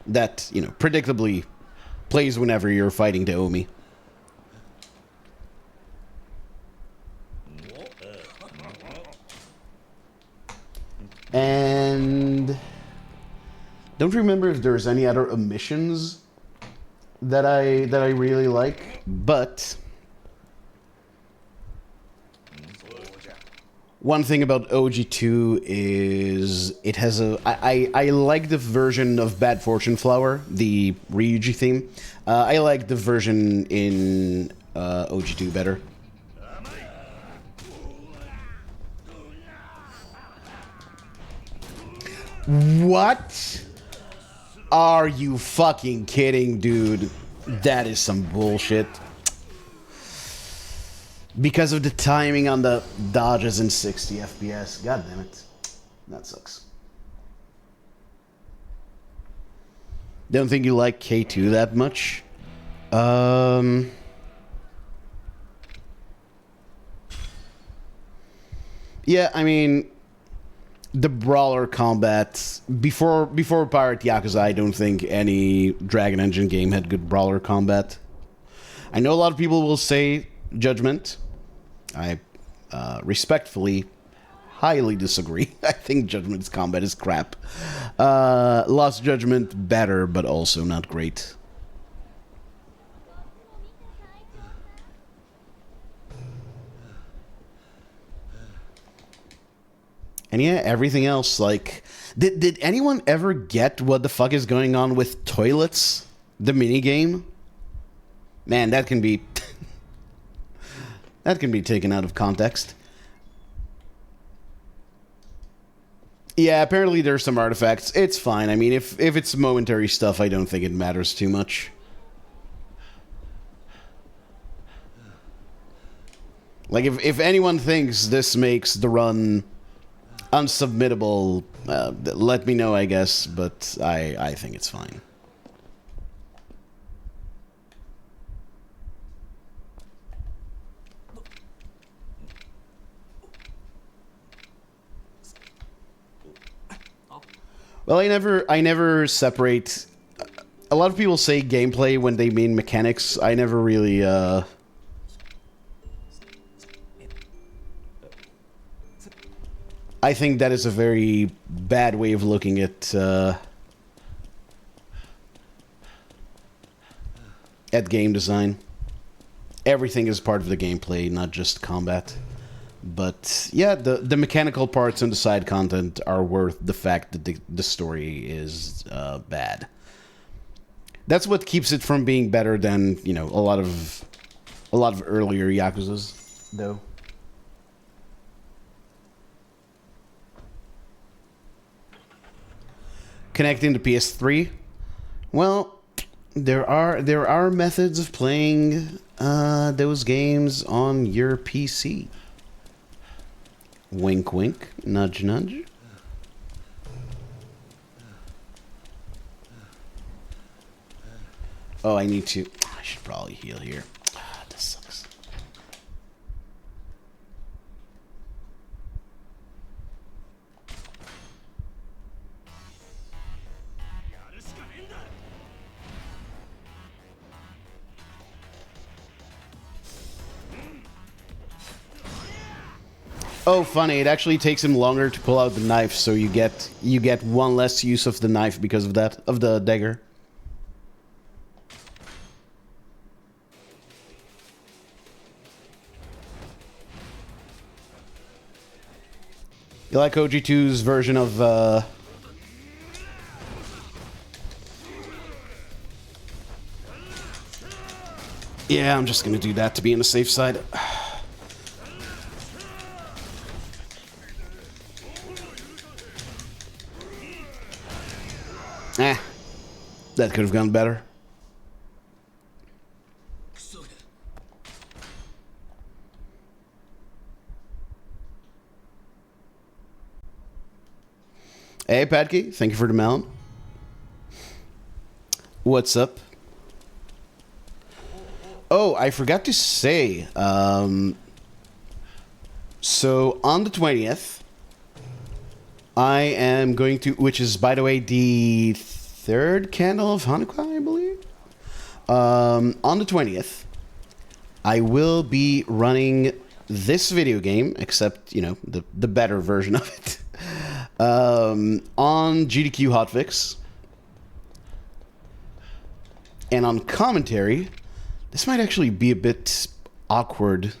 that, you know, predictably plays whenever you're fighting the Omi. And don't remember if there's any other omissions that I really like, but one thing about OG2 is it has a... I like the version of Bad Fortune Flower, the Ryuji theme. I like the version in OG2 better. What? Are you fucking kidding, dude? That is some bullshit. Because of the timing on the dodges in 60 FPS. God damn it. That sucks. Don't think you like K2 that much? Yeah, I mean, the brawler combat before Pirate Yakuza, I don't think any Dragon Engine game had good brawler combat. I know a lot of people will say Judgment. I respectfully highly disagree. I think Judgment's combat is crap. Lost Judgment, better, but also not great. And yeah, everything else, like... Did anyone ever get what the fuck is going on with toilets? The minigame? Man, that can be... that can be taken out of context. Yeah, apparently there's some artifacts. It's fine. I mean, if it's momentary stuff, I don't think it matters too much. Like, if anyone thinks this makes the run unsubmittable, let me know, I guess, but I think it's fine. Well, I never separate... A lot of people say gameplay when they mean mechanics. I never really, I think that is a very bad way of looking at game design. Everything is part of the gameplay, not just combat. But yeah, the mechanical parts and the side content are worth the fact that the story is bad. That's what keeps it from being better than, you know, a lot of earlier Yakuzas, though. Connecting to PS3? Well, there are methods of playing those games on your PC. Wink, wink, nudge, nudge. Oh, I need to... I should probably heal here. Ah, this sucks. Oh, funny! It actually takes him longer to pull out the knife, so you get one less use of the knife because of that, of the dagger. You like OG2's version of Yeah, I'm just gonna do that to be on the safe side. That could have gone better. Hey, Padkey, thank you for the melon. What's up? Oh, I forgot to say, so on the 20th, I am going to, which is, by the way, the third candle of Hanukkah, I believe. On the 20th, I will be running this video game, except, you know, the better version of it, on GDQ Hotfix. And on commentary, this might actually be a bit awkward.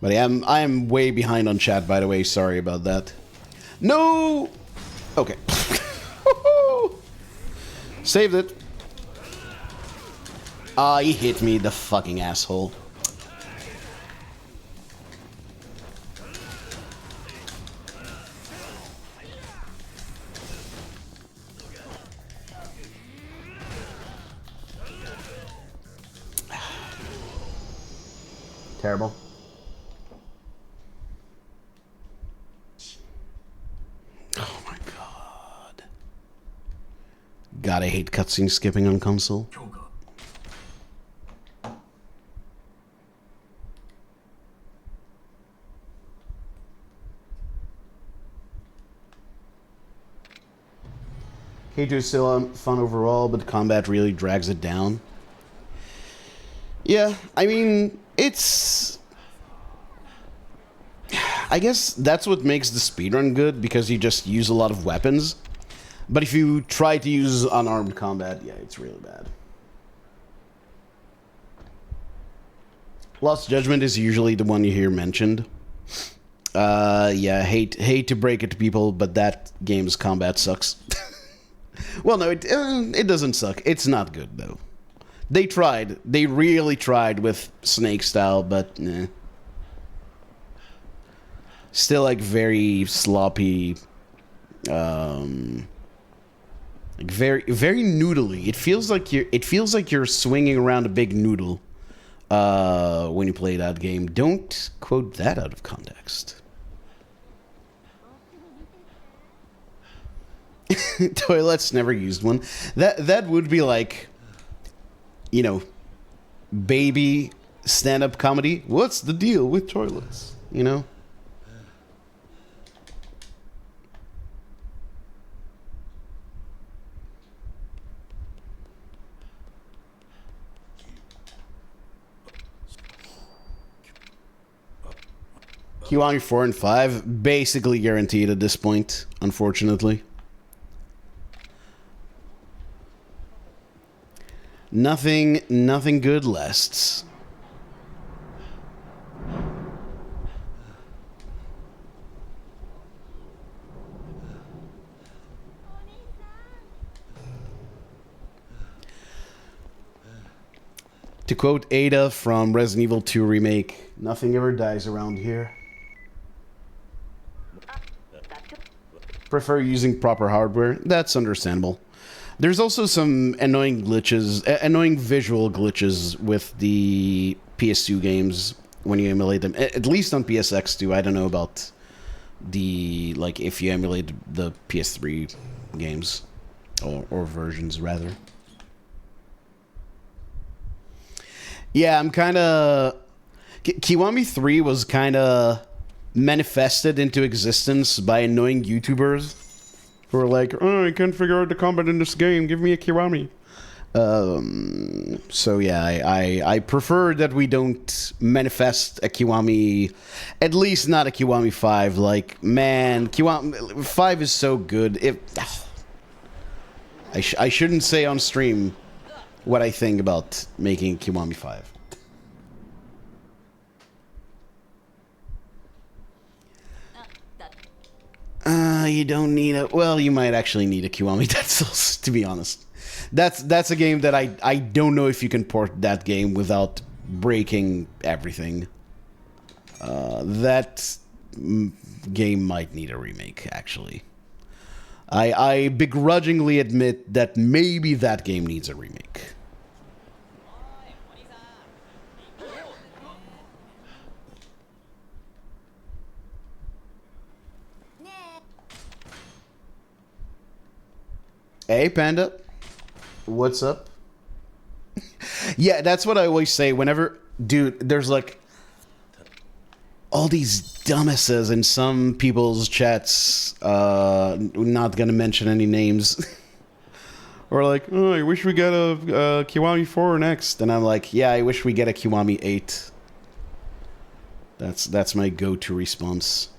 But I am way behind on chat, by the way. Sorry about that. No! Okay. Saved it. Ah, he hit me, the fucking asshole. Terrible. Oh my god. God, I hate cutscene skipping on console. K2 is still fun overall, but the combat really drags it down. Yeah, I mean, it's... I guess that's what makes the speedrun good, because you just use a lot of weapons. But if you try to use unarmed combat, yeah, it's really bad. Lost Judgment is usually the one you hear mentioned. Yeah, hate to break it to people, but that game's combat sucks. Well, no, it doesn't suck. It's not good, though. They tried. They really tried with Snake style, but nah. Still, like, very sloppy. Like very noodly. It feels like you're swinging around a big noodle when you play that game. Don't quote that out of context. Toilets, never used one. That would be like, you know, baby stand-up comedy. What's the deal with toilets? You know? Kiwami 4 and 5 basically guaranteed at this point, unfortunately. Nothing good lasts. To quote Ada from Resident Evil 2 Remake, nothing ever dies around here. Prefer using proper hardware. That's understandable. There's also some annoying glitches, annoying visual glitches with the PS2 games when you emulate them. At least on PSX2. I don't know about the, like, if you emulate the PS3 games or versions rather. Yeah, I'm kind of... Kiwami 3 was kind of manifested into existence by annoying YouTubers who are like, oh, I can't figure out the combat in this game, give me a Kiwami. So yeah, I prefer that we don't manifest a Kiwami, at least not a Kiwami 5. Like, man, Kiwami 5 is so good. I shouldn't say on stream what I think about making Kiwami 5. You don't need a... Well, you might actually need a Kiwami Dead Souls, to be honest. That's a game that I don't know if you can port that game without breaking everything. That game might need a remake, actually. I begrudgingly admit that maybe that game needs a remake. Hey, Panda. What's up? Yeah, that's what I always say whenever... Dude, there's like... all these dumbasses in some people's chats. Not gonna mention any names. Or like, oh, I wish we got a Kiwami 4 next. And I'm like, yeah, I wish we get a Kiwami 8. That's my go-to response.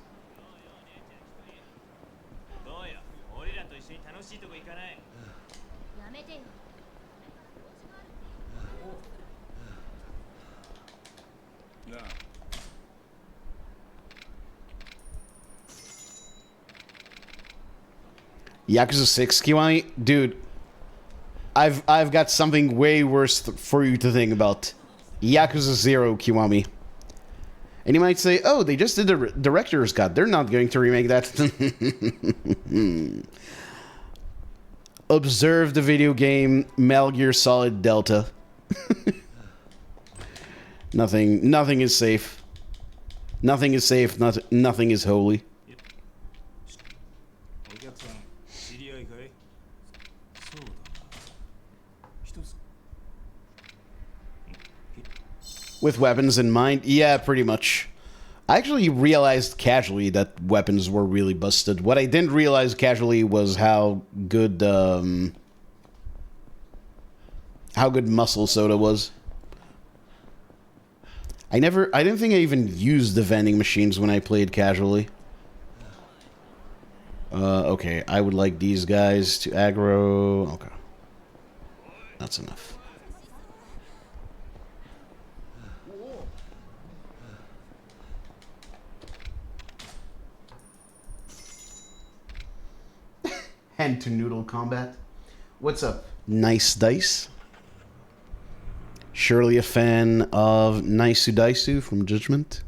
Yakuza 6 Kiwami? Dude, I've got something way worse for you to think about. Yakuza 0 Kiwami. And you might say, oh, they just did the director's cut. They're not going to remake that. Observe the video game Metal Gear Solid Delta. Nothing is safe. Nothing is safe. Nothing is holy. With weapons in mind? Yeah, pretty much. I actually realized casually that weapons were really busted. What I didn't realize casually was how good Muscle Soda was. I didn't think I even used the vending machines when I played casually. Okay, I would like these guys to aggro. Okay. That's enough. Hand to noodle combat. What's up? Nice Dice. Surely a fan of Naisu Daisu from Judgment.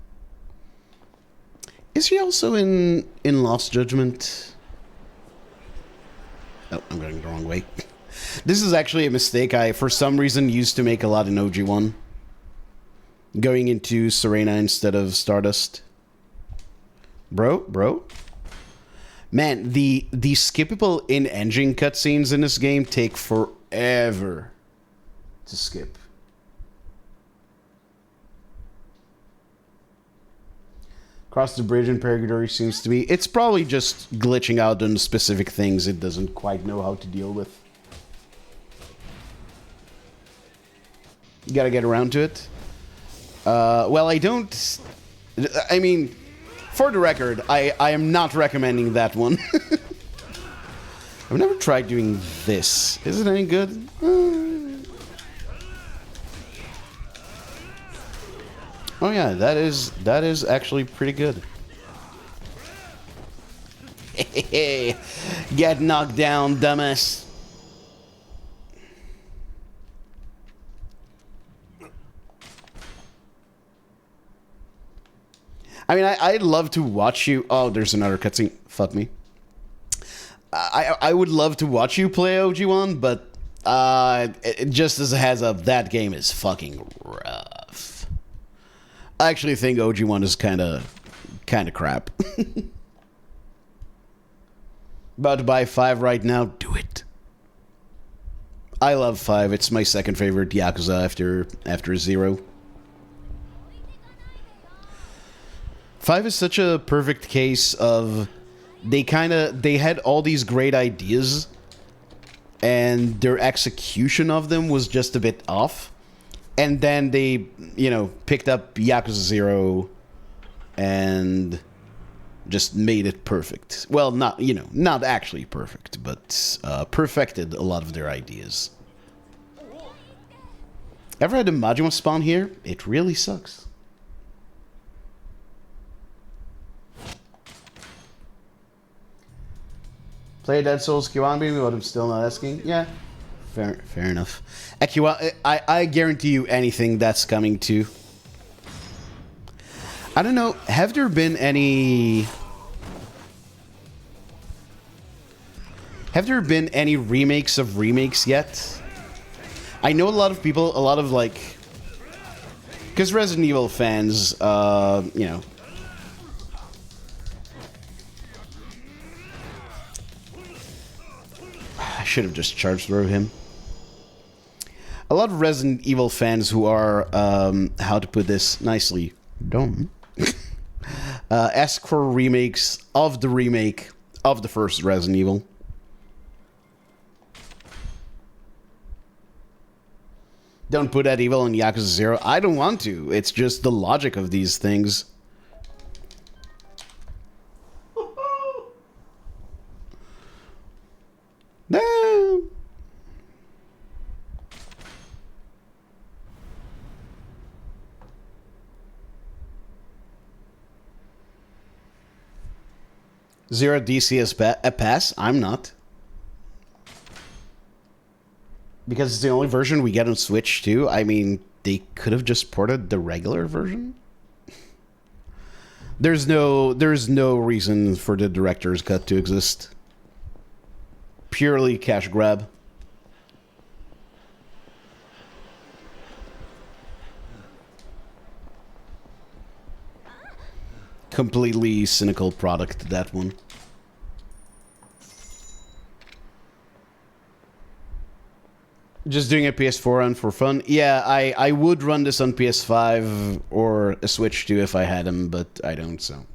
Is he also in Lost Judgment? Oh, I'm going the wrong way. This is actually a mistake I, for some reason, used to make a lot in OG1. Going into Serena instead of Stardust. Bro? Man, the skippable in-engine cutscenes in this game take forever to skip. Cross the bridge in Purgatory seems to be... It's probably just glitching out on specific things it doesn't quite know how to deal with. You gotta get around to it. Well, I don't... I mean, for the record, I am not recommending that one. I've never tried doing this. Is it any good? Oh yeah, that is actually pretty good. Get knocked down, dumbass. I mean, I'd love to watch you... Oh, there's another cutscene. Fuck me. I would love to watch you play OG1, but just as a heads up, that game is fucking rough. I actually think OG1 is kind of crap. About to buy 5 right now. Do it. I love 5. It's my second favorite Yakuza after 0. 5 is such a perfect case of they had all these great ideas and their execution of them was just a bit off. And then they, picked up Yakuza 0 and just made it perfect. Well, not actually perfect, but perfected a lot of their ideas. Ever had a Majima spawn here? It really sucks. Play Dead Souls Kiwami, but I'm still not asking. Yeah, fair enough. I guarantee you anything that's coming too. I don't know. Have there been any remakes of remakes yet? I know a lot of because Resident Evil fans, I should have just charged through him. A lot of Resident Evil fans who are, how to put this nicely, dumb, ask for remakes of the remake of the first Resident Evil. Don't put that evil in Yakuza 0. I don't want to. It's just the logic of these things. No. Zero DC is a pass? I'm not. Because it's the only version we get on Switch too. I mean, they could have just ported the regular version. There's no reason for the director's cut to exist. Purely cash grab. Completely cynical product, that one. Just doing a PS4 run for fun. Yeah, I would run this on PS5 or a Switch too if I had them, but I don't, so...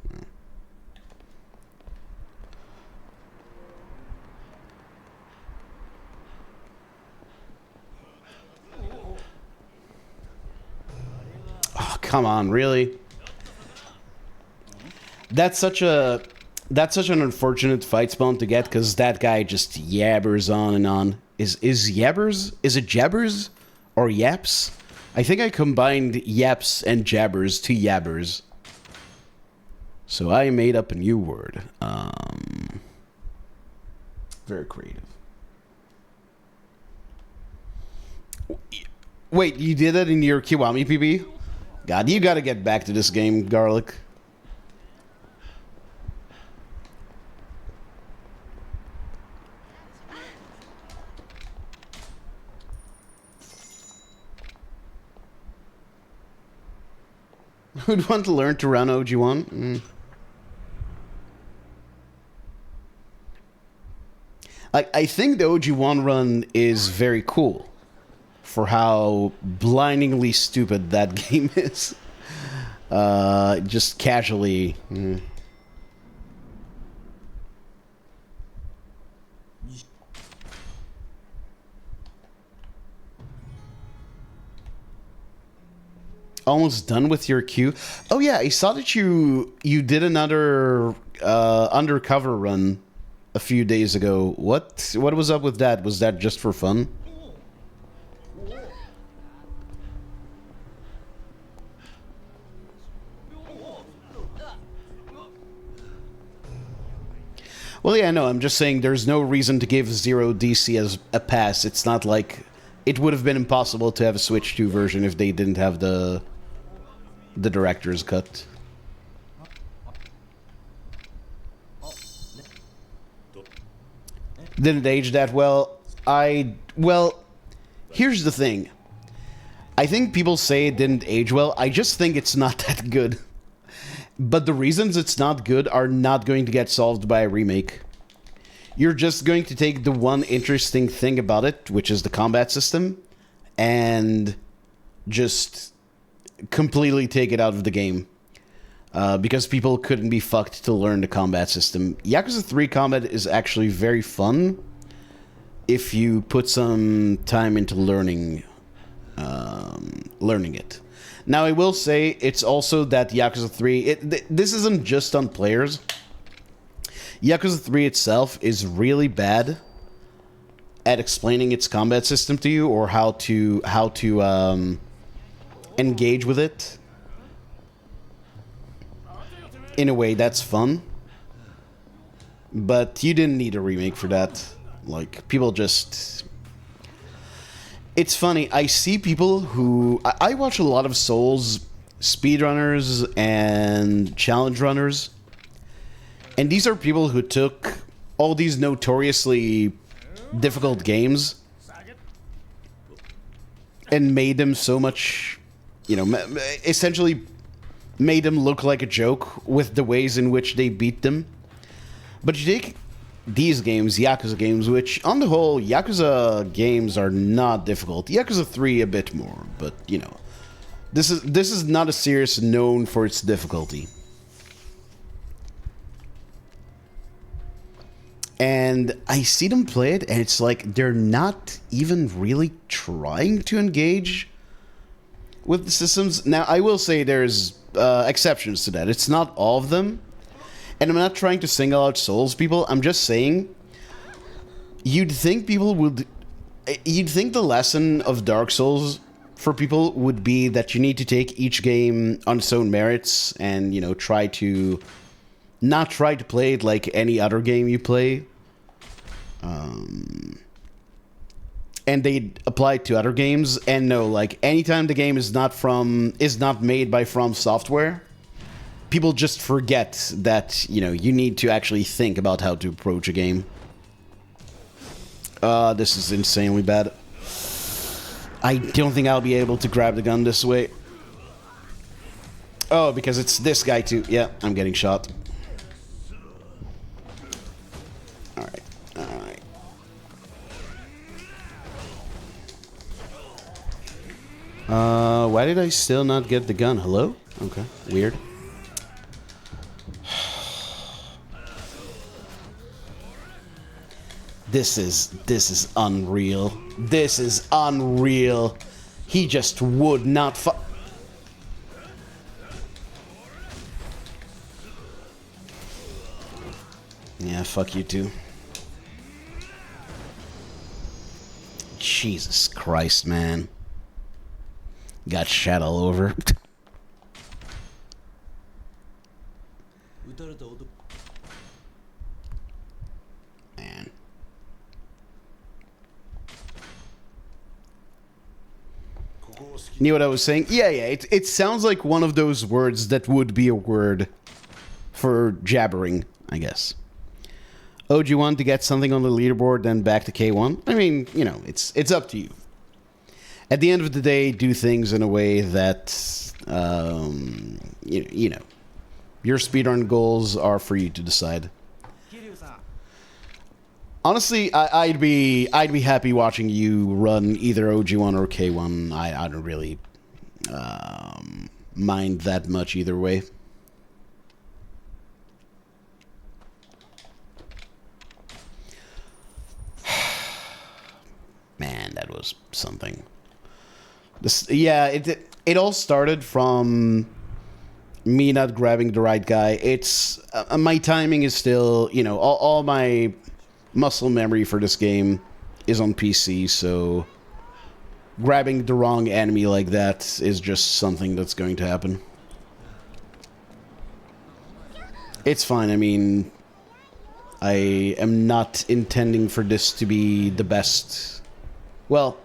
Oh, come on, really? That's such an unfortunate fight spawn to get, because that guy just yabbers on and on. Is yabbers? Is it jabbers? Or yaps? I think I combined yaps and jabbers to yabbers. So I made up a new word. Very creative. Wait, you did that in your Kiwami PB? God, you gotta get back to this game, Garlic. Who'd want to learn to run OG1? I think the OG1 run is very cool for how blindingly stupid that game is. Just casually. Almost done with your queue. Oh yeah, I saw that you did another undercover run a few days ago. What was up with that? Was that just for fun? Well, yeah, no, I'm just saying there's no reason to give Zero DC as a pass. It's not like it would have been impossible to have a Switch 2 version if they didn't have the director's cut. Didn't age that well. Well, here's the thing. I think people say it didn't age well. I just think it's not that good. But the reasons it's not good are not going to get solved by a remake. You're just going to take the one interesting thing about it, which is the combat system, and just completely take it out of the game. Because people couldn't be fucked to learn the combat system. Yakuza 3 combat is actually very fun if you put some time into learning it. Now, I will say, it's also that Yakuza 3... this isn't just on players. Yakuza 3 itself is really bad at explaining its combat system to you, or how to engage with it in a way that's fun. But you didn't need a remake for that. Like, people just... It's funny, I see people who... I watch a lot of Souls speedrunners and challenge runners. And these are people who took all these notoriously difficult games and made them so much, you know, essentially made them look like a joke with the ways in which they beat them. But you take these games, Yakuza games, which, on the whole, Yakuza games are not difficult. Yakuza 3 a bit more, but, you know, this is not a series known for its difficulty. And I see them play it, and it's like they're not even really trying to engage with the systems. Now, I will say there's exceptions to that. It's not all of them. And I'm not trying to single out Souls people. I'm just saying, you'd think people would... You'd think the lesson of Dark Souls for people would be that you need to take each game on its own merits and, you know, try to... Not try to play it like any other game you play. And they apply it to other games. And no, like, anytime the game is not made by From Software, people just forget that, you know, you need to actually think about how to approach a game. This is insanely bad. I don't think I'll be able to grab the gun this way. Oh, because it's this guy too. Yeah, I'm getting shot. Alright. Alright. Why did I still not get the gun? Hello? Okay, weird. This is unreal. This is unreal. He just would not Yeah, fuck you too. Jesus Christ, man. Got shot all over. Man. Knew what I was saying? Yeah, it sounds like one of those words that would be a word for jabbering, I guess. Oh, do you want to get something on the leaderboard, then back to K1? I mean, you know, it's up to you. At the end of the day, do things in a way that, you know, your speedrun goals are for you to decide. Honestly, I'd be happy watching you run either OG1 or K1. I don't really mind that much either way. Man, that was something. Yeah, it all started from me not grabbing the right guy. It's my timing is still, you know, all my muscle memory for this game is on PC, so grabbing the wrong enemy like that is just something that's going to happen. It's fine. I mean, I am not intending for this to be the best. Well,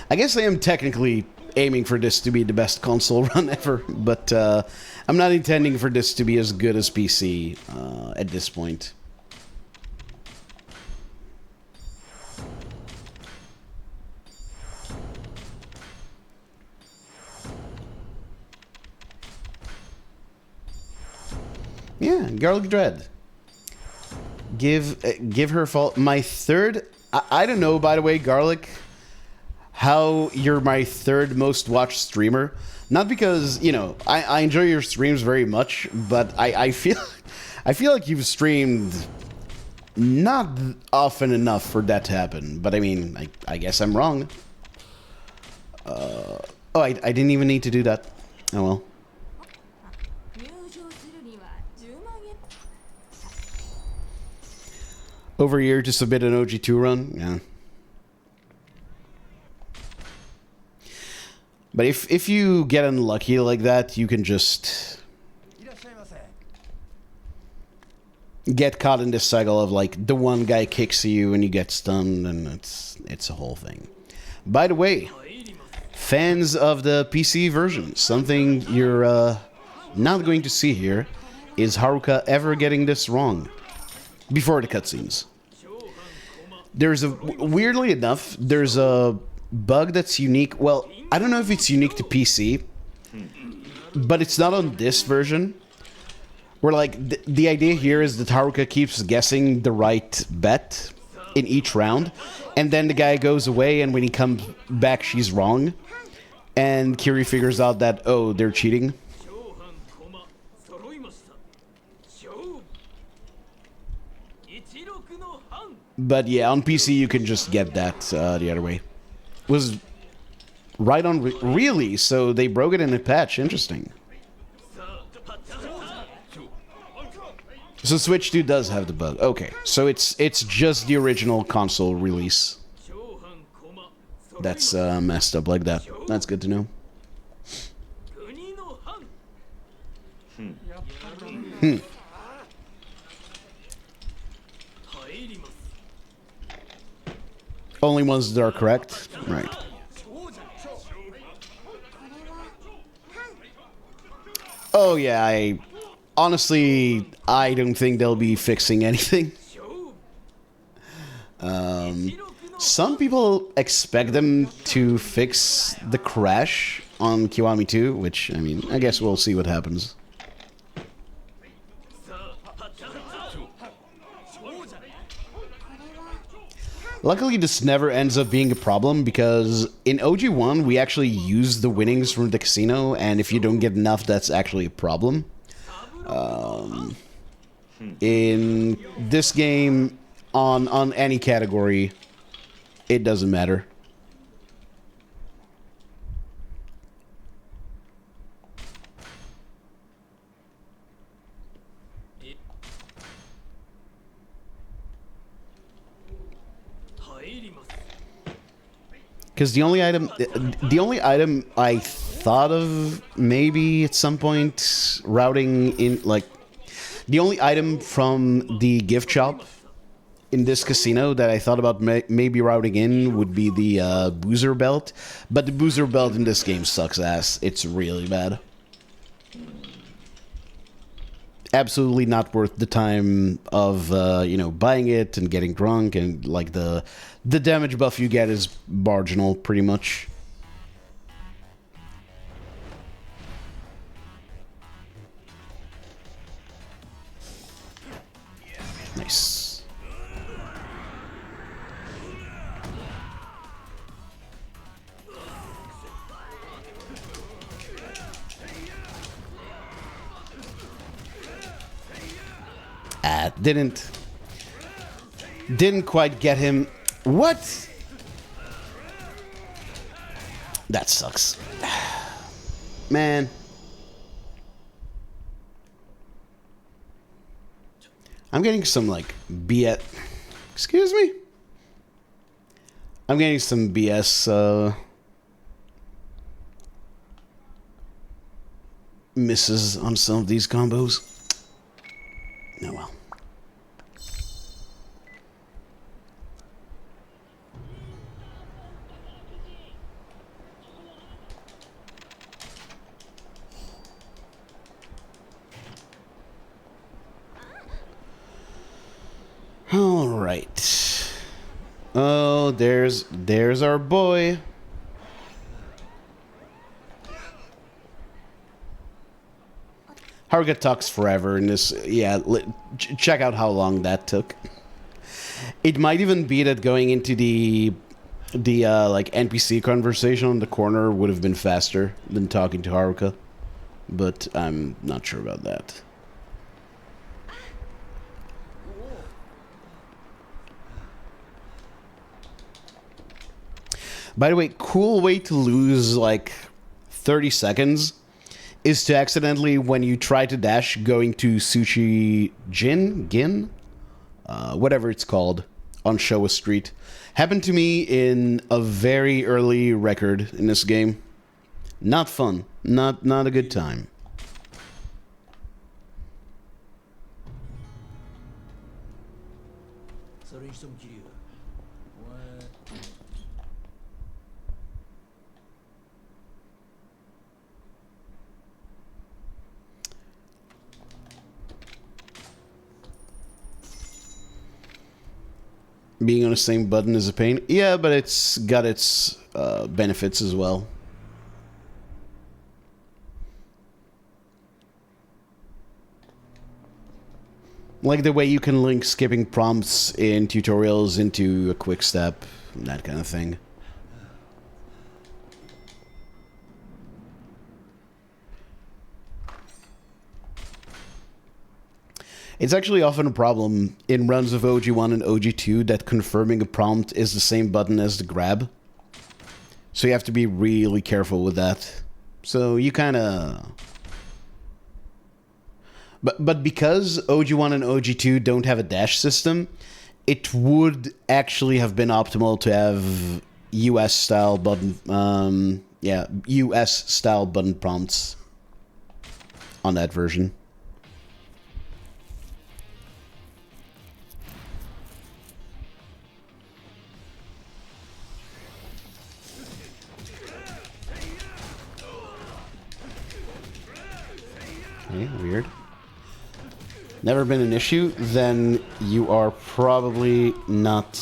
I guess I am technically aiming for this to be the best console run ever, but I'm not intending for this to be as good as PC at this point. Yeah, Garlic Dread. Give her fault. My third. I don't know. By the way, Garlic, how you're my third most watched streamer. Not because, you know, I enjoy your streams very much, but I feel like you've streamed not often enough for that to happen. But I mean, I guess I'm wrong. Oh, I didn't even need to do that. Oh well. Over a year to submit an OG2 run? Yeah. But if you get unlucky like that, you can just get caught in this cycle of like the one guy kicks you and you get stunned, and it's a whole thing. By the way, fans of the PC version, something you're not going to see here is Haruka ever getting this wrong before the cutscenes. There's weirdly enough, there's a bug that's unique. Well, I don't know if it's unique to PC, but it's not on this version. Where like the idea here is that Haruka keeps guessing the right bet in each round, and then the guy goes away, and when he comes back, she's wrong, and Kiri figures out that, oh, they're cheating. But yeah, on PC you can just get that the other way. Was right on really, so they broke it in a patch. Interesting. So Switch 2 does have the bug. Okay, so it's just the original console release that's messed up like that. That's good to know. Only ones that are correct? Right. Oh yeah, honestly, I don't think they'll be fixing anything. Some people expect them to fix the crash on Kiwami 2, which, I mean, I guess we'll see what happens. Luckily, this never ends up being a problem because in OG1, we actually use the winnings from the casino, and if you don't get enough, that's actually a problem. In this game, on any category, it doesn't matter. Because the only item I thought of maybe at some point routing in, like, the only item from the gift shop in this casino that I thought about maybe routing in would be the boozer belt, but the boozer belt in this game sucks ass. It's really bad. Absolutely not worth the time of you know, buying it and getting drunk, and like the damage buff you get is marginal pretty much. Nice. Didn't quite get him. What? That sucks. Man. I'm getting some, like, BS. Excuse me? I'm getting some BS, misses on some of these combos. Oh well. All right. Oh, there's our boy. Haruka talks forever in this. Yeah, check out how long that took. It might even be that going into the like NPC conversation on the corner would have been faster than talking to Haruka, but I'm not sure about that. By the way, cool way to lose like 30 seconds is to accidentally, when you try to dash, going to Sushi Gin, whatever it's called, on Showa Street. Happened to me in a very early record in this game. Not fun. Not a good time. Being on the same button is a pain. Yeah, but it's got its benefits as well. Like the way you can link skipping prompts in tutorials into a quick step, that kind of thing. It's actually often a problem in runs of OG1 and OG2 that confirming a prompt is the same button as the grab. So you have to be really careful with that. So you kind of... But because OG1 and OG2 don't have a dash system, it would actually have been optimal to have US-style button... yeah, US-style button prompts on that version. Okay, weird. Never been an issue, then you are probably not,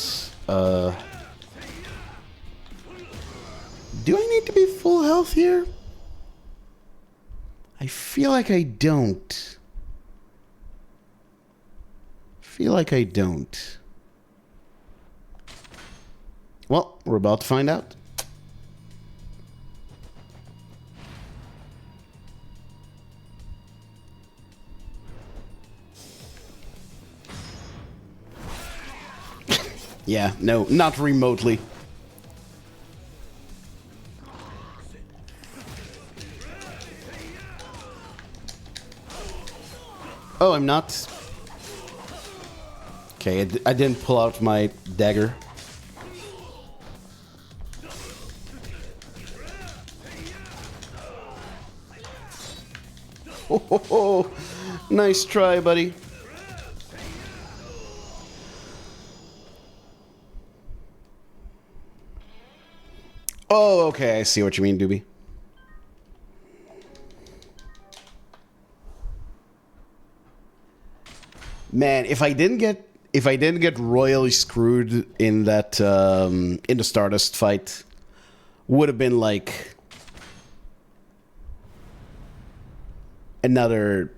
Do I need to be full health here? I feel like I don't. Well, we're about to find out. Yeah, no, not remotely. Oh, I'm not. Okay, I didn't pull out my dagger. Oh, ho, ho. Nice try, buddy. Oh, okay, I see what you mean, Doobie. Man, if I didn't get royally screwed in that in the Stardust fight, would have been like another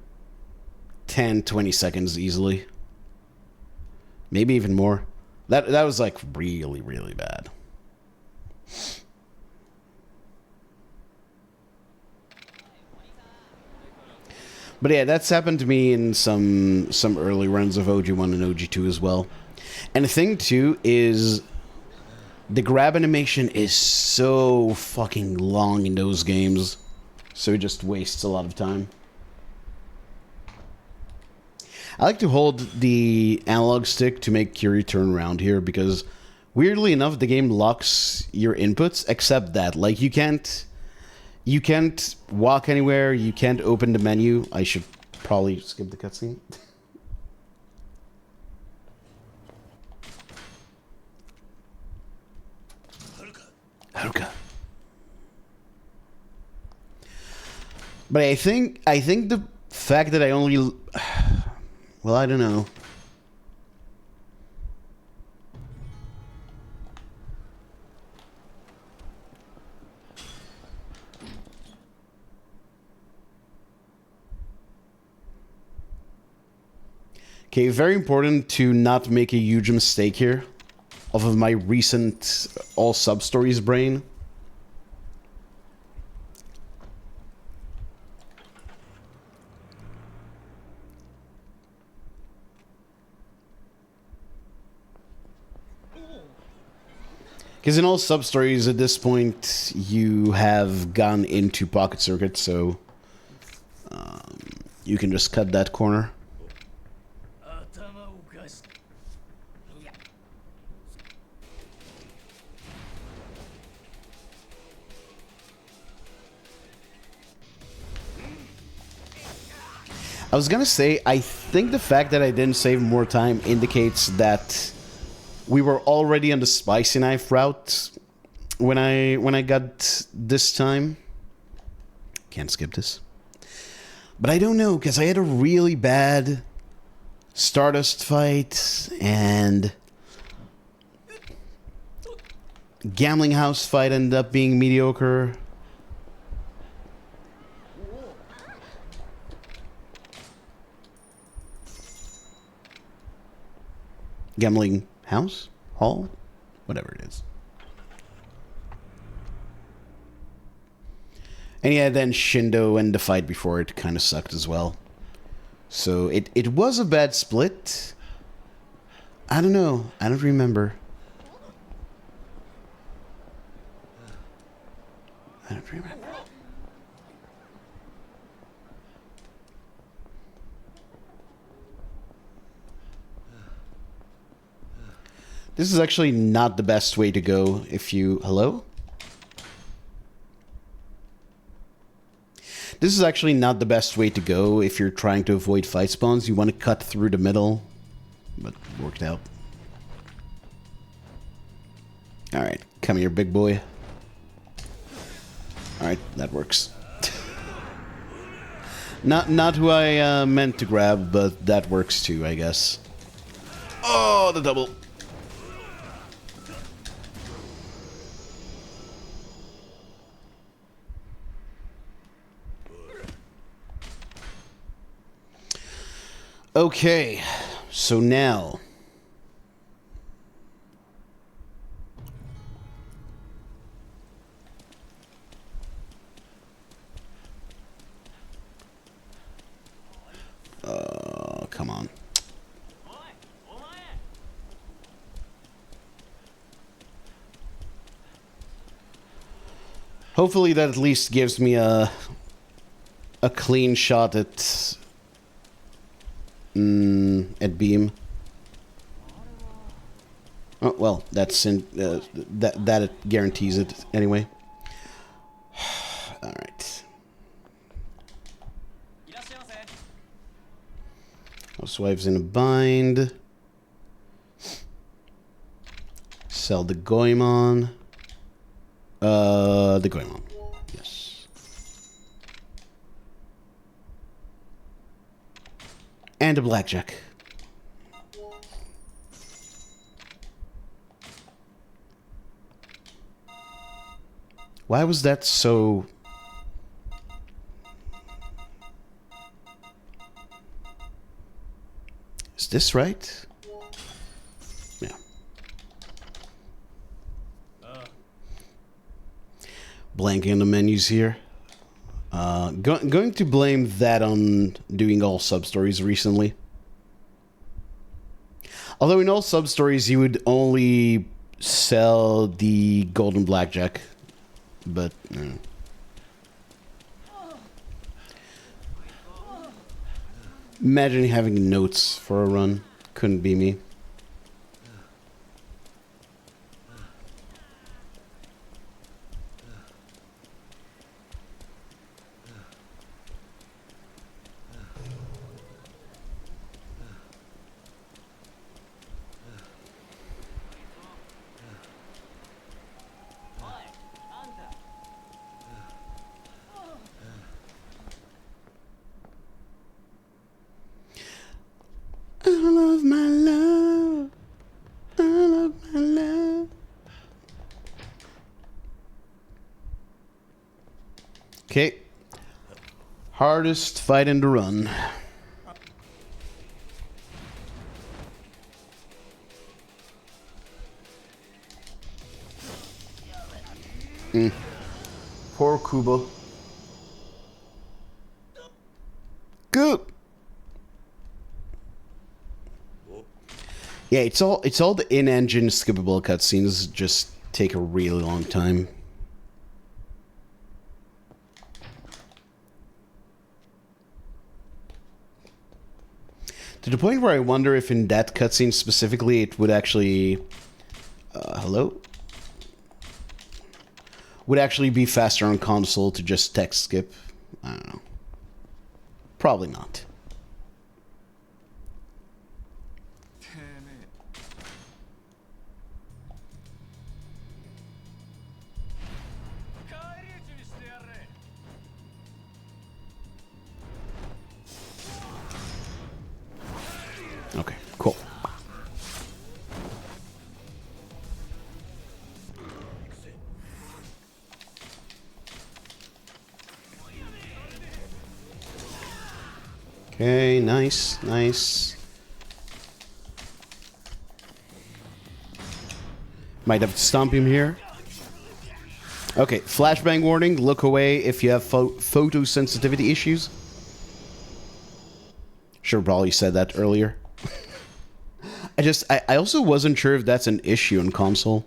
10-20 seconds easily. Maybe even more. That was like really, really bad. But yeah, that's happened to me in some early runs of OG1 and OG2 as well. And the thing too is the grab animation is so fucking long in those games. So it just wastes a lot of time. I like to hold the analog stick to make Curie turn around here because weirdly enough the game locks your inputs except that. Like you can't walk anywhere, you can't open the menu. I should probably skip the cutscene. Haruka. But I think the fact that I only... Well, I don't know. Okay, very important to not make a huge mistake here off of my recent all sub-stories brain. Because in all sub-stories at this point, you have gone into Pocket Circuit, so you can just cut that corner. I was gonna say, I think the fact that I didn't save more time indicates that we were already on the spicy knife route when I got this time. Can't skip this. But I don't know, because I had a really bad Stardust fight and Gambling House fight ended up being mediocre. Gambling House? Hall? Whatever it is. And yeah, then Shindo and the fight before it kind of sucked as well. So it was a bad split. I don't know. I don't remember. I don't remember. This is actually not the best way to go if you... Hello? This is actually not the best way to go if you're trying to avoid fight spawns. You want to cut through the middle, but it worked out. Alright, come here, big boy. Alright, that works. Not who I meant to grab, but that works too, I guess. Oh, the double. Okay, so now Hopefully that at least gives me a clean shot at Beam. Oh well, that's in that it guarantees it anyway. All right. Housewife's in a bind. Sell the Goemon. The Goemon. Yes. And a blackjack. Why was that so... Is this right? Yeah. Blanking the menus here. Going to blame that on doing all sub-stories recently. Although in all sub-stories you would only sell the golden blackjack. But... Imagine having notes for a run. Couldn't be me. I love my love. I love my love. Okay. Hardest fight in the run. Poor Kubo. Good. Yeah, it's all the in-engine skippable cutscenes just take a really long time. To the point where I wonder if in that cutscene specifically it would actually... hello? Would actually be faster on console to just text skip. I don't know. Probably not. Okay, cool. Okay, nice, nice. Might have to stomp him here. Okay, flashbang warning. Look away if you have photosensitivity issues. Sure, probably said that earlier. I also wasn't sure if that's an issue in console.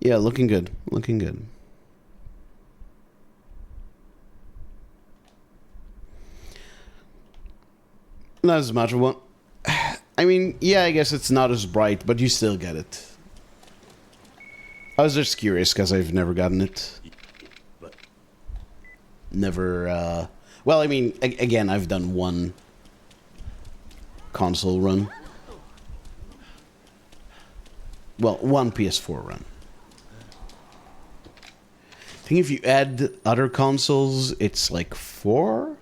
Yeah, looking good. Looking good. Not as much of one. I mean, yeah, I guess it's not as bright, but you still get it. I was just curious because I've never gotten it. Never, well, I mean, again, I've done one console run. Well, one PS4 run. I think if you add other consoles, it's like 4?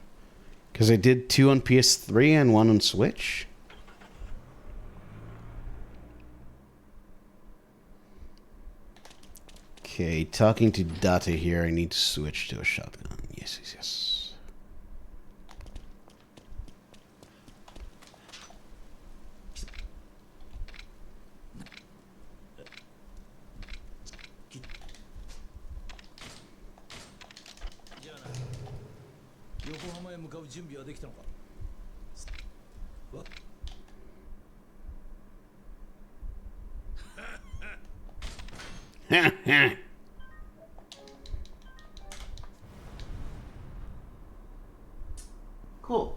Because I did 2 on PS3 and 1 on Switch. Okay, talking to Data here, I need to switch to a shotgun. Yes, yes, yes. Cool.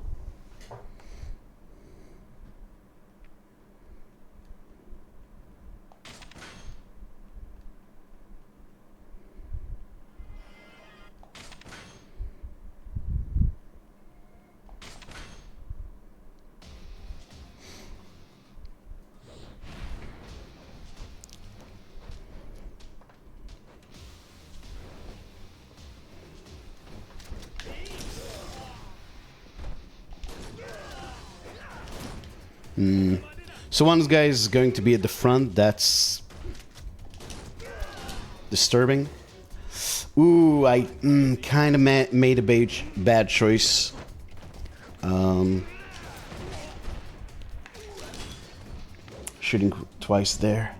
So one guy is going to be at the front. That's disturbing. Ooh, I kind of made a bad choice. Shooting twice there.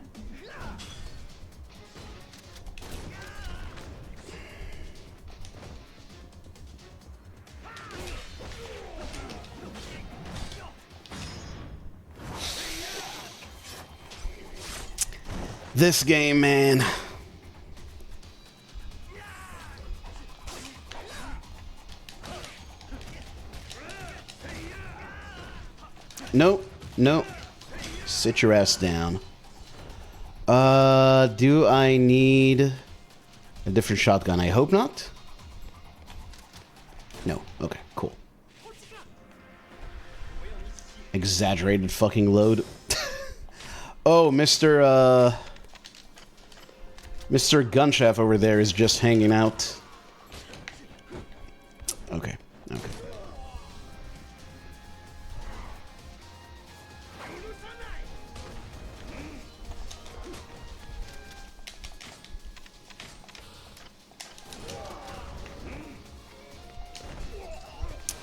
This game, man. Nope, nope. Sit your ass down. Do I need a different shotgun? I hope not. No. Okay, cool. Exaggerated fucking load. Oh, Mr. Gunchef over there is just hanging out. Okay, okay.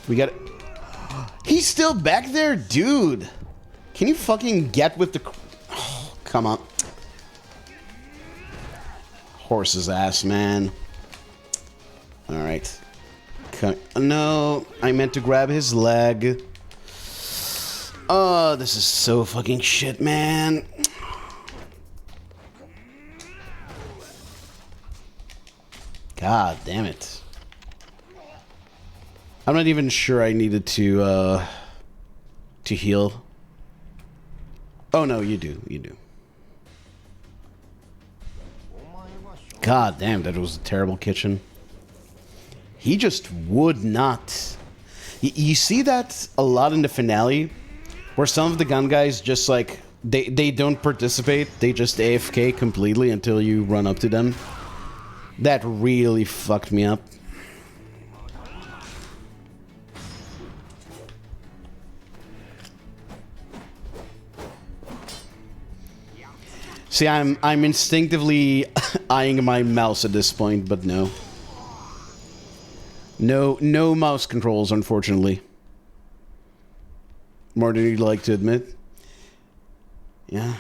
We got it. He's still back there? Dude. Can you fucking get with the... Oh, come on. Horse's ass, man. Alright. No, I meant to grab his leg. Oh, this is so fucking shit, man. God damn it. I'm not even sure I needed to heal. Oh no, you do, you do. God damn, that was a terrible kitchen. He just would not. You see that a lot in the finale, where some of the gun guys just like, they don't participate, they just AFK completely until you run up to them. That really fucked me up. See, I'm instinctively eyeing my mouse at this point, but no. No mouse controls, unfortunately. More than you'd like to admit. Yeah.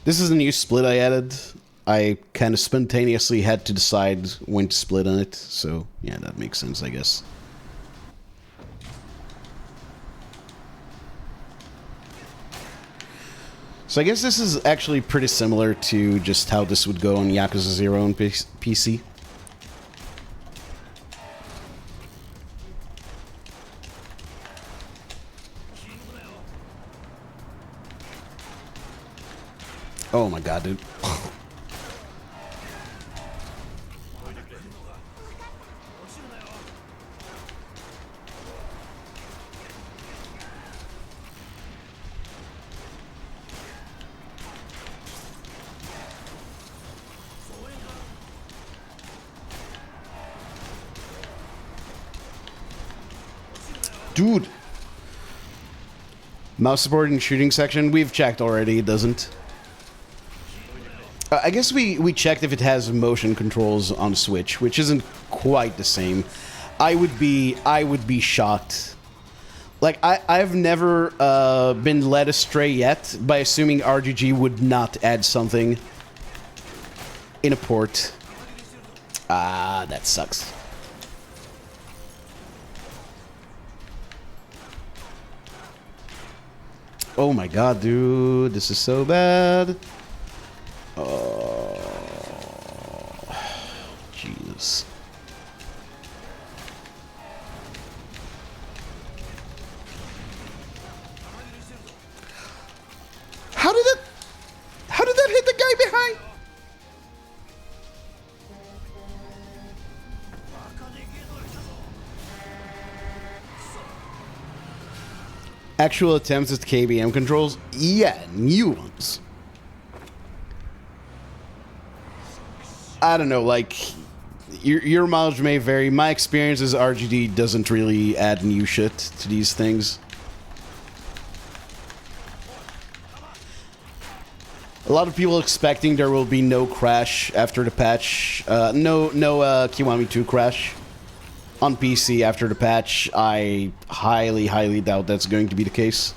This is a new split I added. I kind of spontaneously had to decide when to split on it, so yeah, that makes sense, I guess. So I guess this is actually pretty similar to just how this would go on Yakuza 0 on PC. Oh my god, dude. Dude. Mouse support in shooting section, we've checked already, it doesn't. I guess we checked if it has motion controls on Switch, which isn't quite the same. I would be shocked. Like, I've never been led astray yet by assuming RGG would not add something in a port. Ah, that sucks. Oh my god, dude. This is so bad. Oh, Jesus. How did that hit the guy behind? Actual attempts at KBM controls? Yeah, new ones. I don't know, like, your mileage may vary. My experience is RGD doesn't really add new shit to these things. A lot of people expecting there will be no crash after the patch. No Kiwami 2 crash on PC after the patch. I highly, highly doubt that's going to be the case.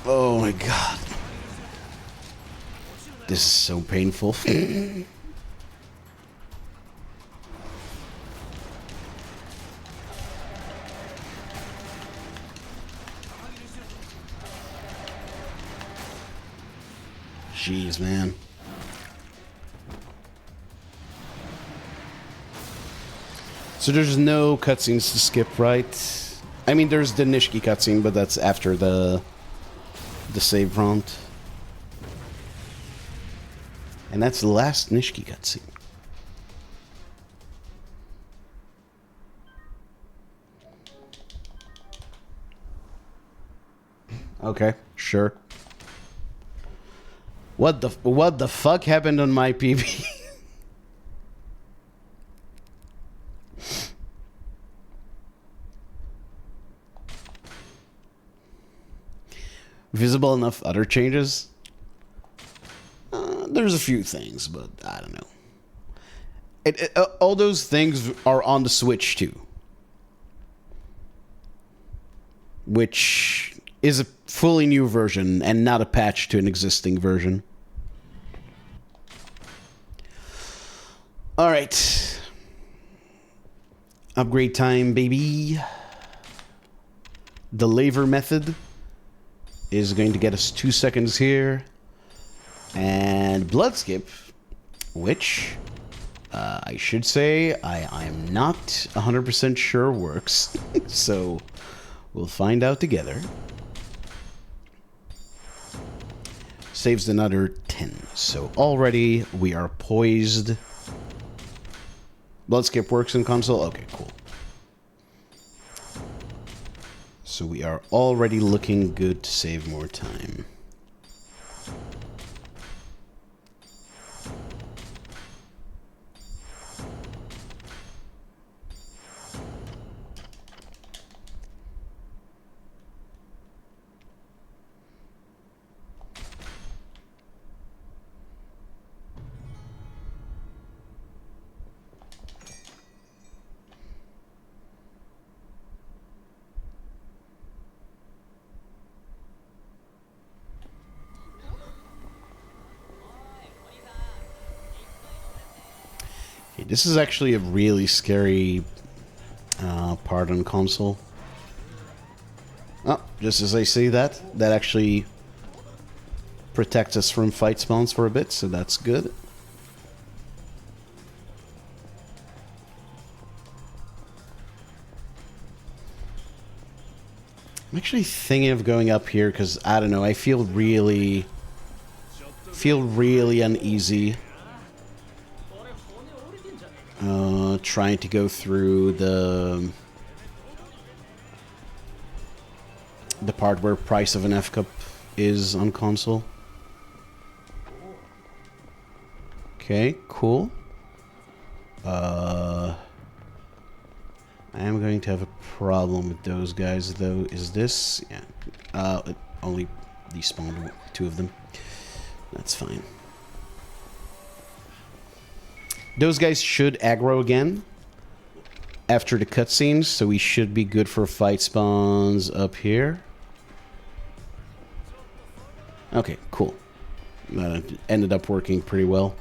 Oh my god. This is so painful. Jeez, man. So there's no cutscenes to skip, right? I mean, there's the Nishiki cutscene, but that's after the save prompt. And that's the last Nishiki cutscene. Okay, sure. What the fuck happened on my PB? Visible enough other changes? There's a few things, but I don't know. All those things are on the Switch too. Which is a fully new version and not a patch to an existing version. Alright. Upgrade time, baby. The laver method is going to get us 2 seconds here. And blood skip, which I should say I'm not 100% sure works. So we'll find out together. Saves another 10. So already we are poised. Blood skip works in console? Okay, cool. So we are already looking good to save more time. This is actually a really scary part on console. Oh, just as I say that actually protects us from fight spawns for a bit, so that's good. I'm actually thinking of going up here because, I don't know, I feel really uneasy. Trying to go through the part where price of an F cup is on console. Okay, cool. I am going to have a problem with those guys, though. Is this? Yeah. It only despawned 2 of them. That's fine. Those guys should aggro again. after the cutscenes, so we should be good for fight spawns up here. Okay, cool. Ended up working pretty well.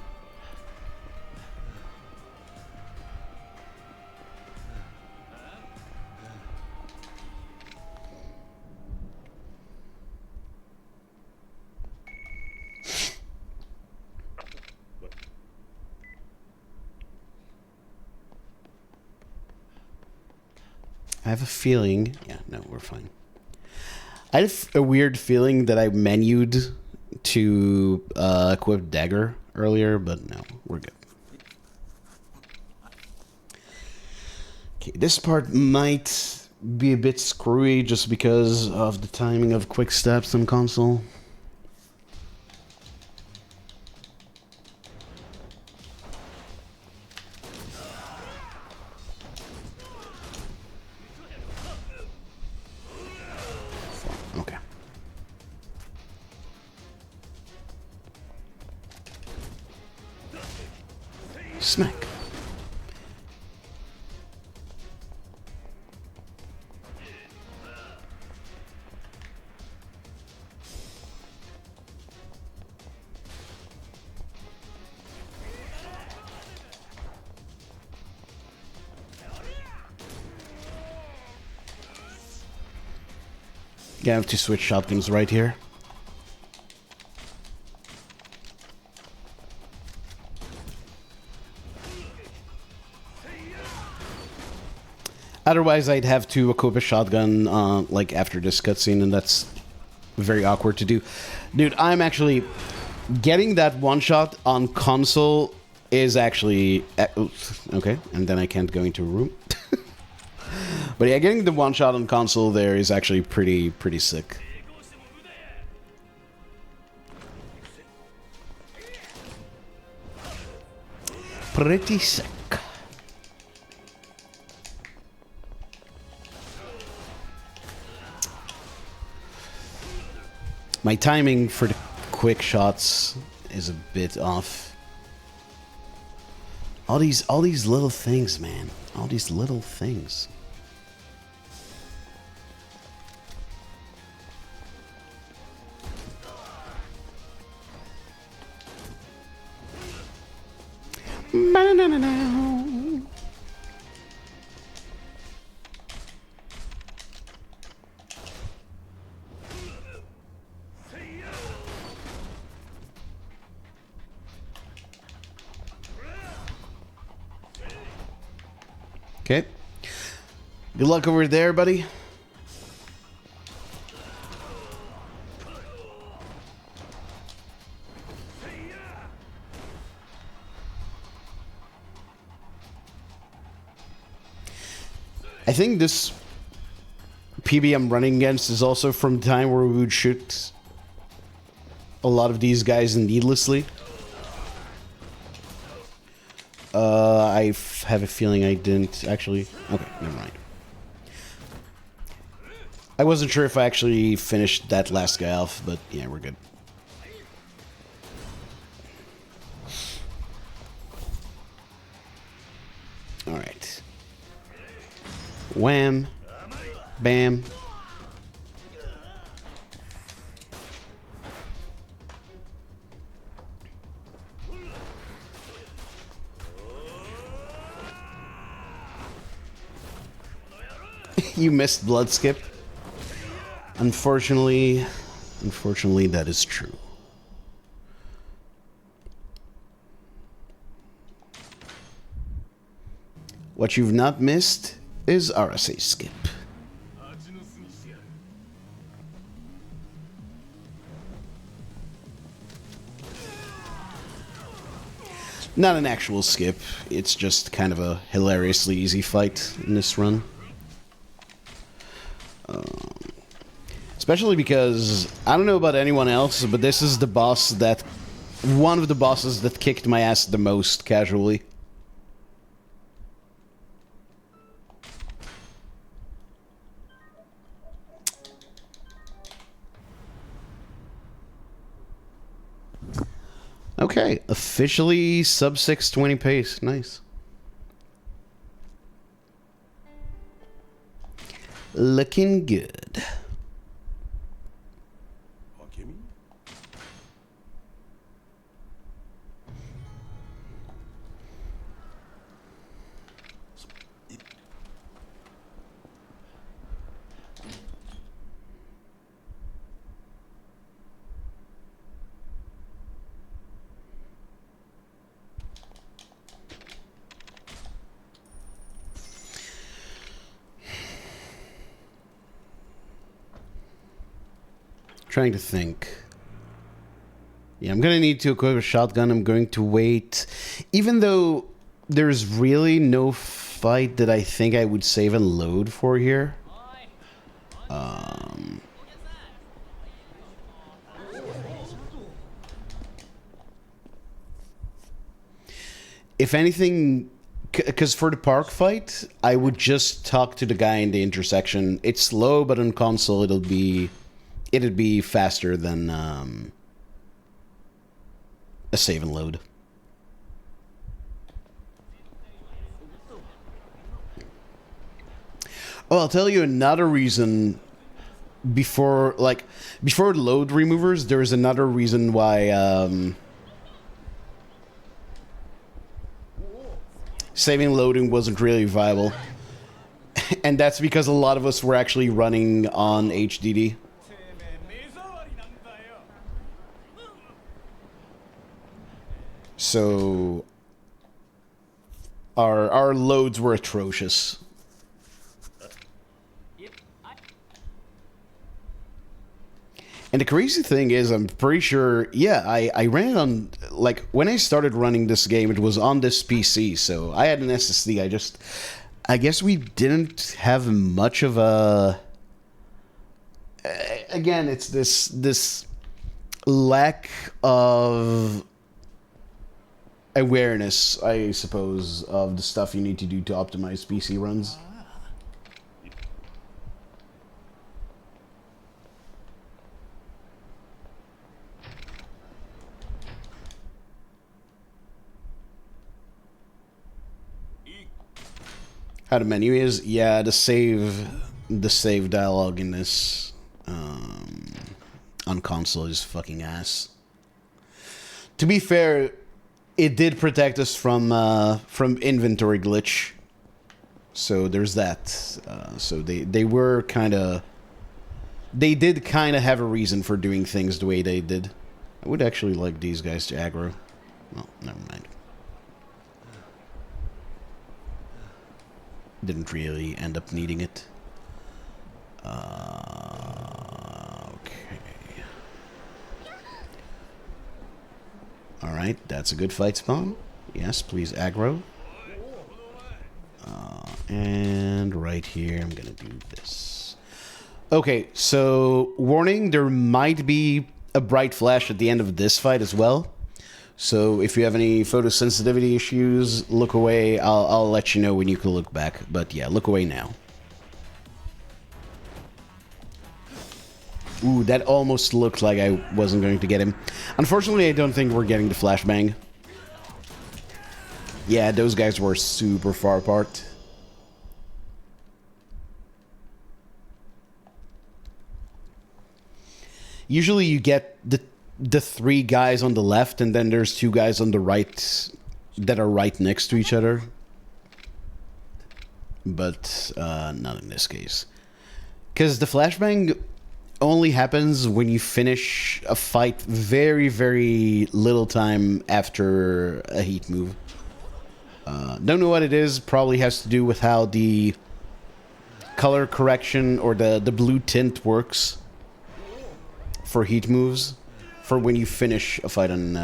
I have a feeling... Yeah, no, we're fine. I have a weird feeling that I menued to equip dagger earlier, but no, we're good. Okay, this part might be a bit screwy just because of the timing of quick steps on console. Okay. Smack. You have to switch shotguns right here. Otherwise, I'd have to equip a shotgun, like, after this cutscene, and that's very awkward to do. Dude, I'm actually... Getting that one-shot on console is actually... okay, and then I can't go into a room. But yeah, getting the one-shot on console there is actually pretty sick. Pretty sick. My timing for the quick shots is a bit off. All these little things, man. All these little things. Okay. Good luck over there, buddy. I think this PB I'm running against is also from the time where we would shoot a lot of these guys needlessly. I have a feeling I didn't actually... Okay, never mind. I wasn't sure if I actually finished that last guy off, but yeah, we're good. Alright. Wham. Bam. You missed blood skip. Unfortunately, that is true. What you've not missed is RSA skip. Not an actual skip, it's just kind of a hilariously easy fight in this run. Especially because, I don't know about anyone else, but this is the boss that... One of the bosses that kicked my ass the most casually. Okay, officially sub 620 pace. Nice. Looking good. Trying to think. Yeah, I'm gonna need to equip a shotgun. I'm going to wait. Even though there's really no fight that I think I would save and load for here. If anything, because for the park fight, I would just talk to the guy in the intersection. It's slow, but on console it'd be faster than a save and load. Oh, I'll tell you another reason. Before load removers, there is another reason why saving and loading wasn't really viable. And that's because a lot of us were actually running on HDD. So our loads were atrocious. And the crazy thing is, I'm pretty sure, yeah, I ran it on, like, when I started running this game, it was on this PC, so I had an SSD. I guess we didn't have much of a, again, it's this lack of awareness, I suppose, of the stuff you need to do to optimize PC runs. How the menu is? Yeah, the save dialogue in this on console is fucking ass. To be fair, it did protect us from inventory glitch, so there's that. So they did kind of have a reason for doing things the way they did. I would actually like these guys to aggro. Well, never mind. Didn't really end up needing it. Okay. Alright, that's a good fight spawn. Yes, please aggro. And right here, I'm gonna do this. Okay, so warning, there might be a bright flash at the end of this fight as well. So if you have any photosensitivity issues, look away. I'll let you know when you can look back. But yeah, look away now. Ooh, that almost looked like I wasn't going to get him. Unfortunately, I don't think we're getting the flashbang. Yeah, those guys were super far apart. Usually you get the three guys on the left, and then there's two guys on the right that are right next to each other. But not in this case. Because the flashbang only happens when you finish a fight very, very little time after a heat move. Don't know what it is. Probably has to do with how the color correction or the blue tint works for heat moves. For when you finish a fight on...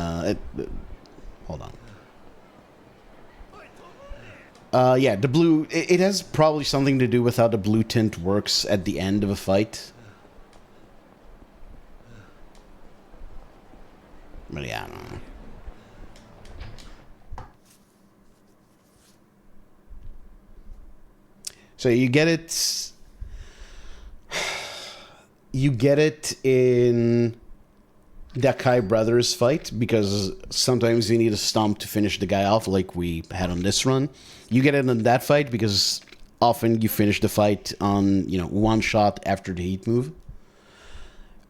hold on. Yeah, the blue... It has probably something to do with how the blue tint works at the end of a fight. But yeah, I don't know. So you get it... You get it in... the Akai brothers fight, because sometimes you need a stomp to finish the guy off, like we had on this run. You get it in that fight because often you finish the fight on, you know, one shot after the heat move.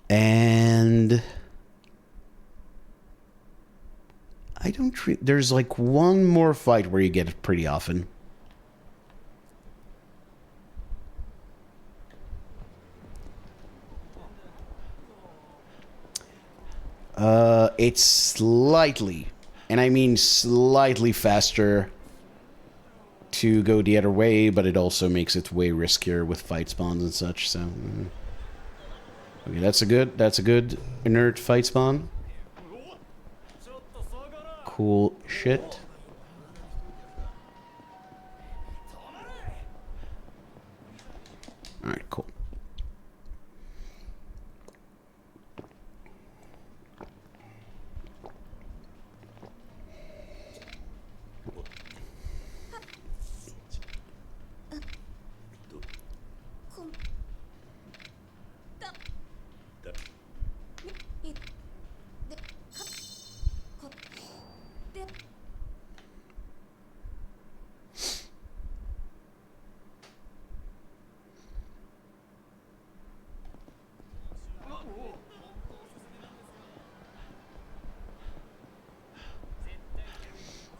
And I don't there's like one more fight where you get it pretty often. It's slightly, and I mean slightly faster to go the other way, but it also makes it way riskier with fight spawns and such, so... Okay, that's a good inert fight spawn. Cool shit. Alright, cool.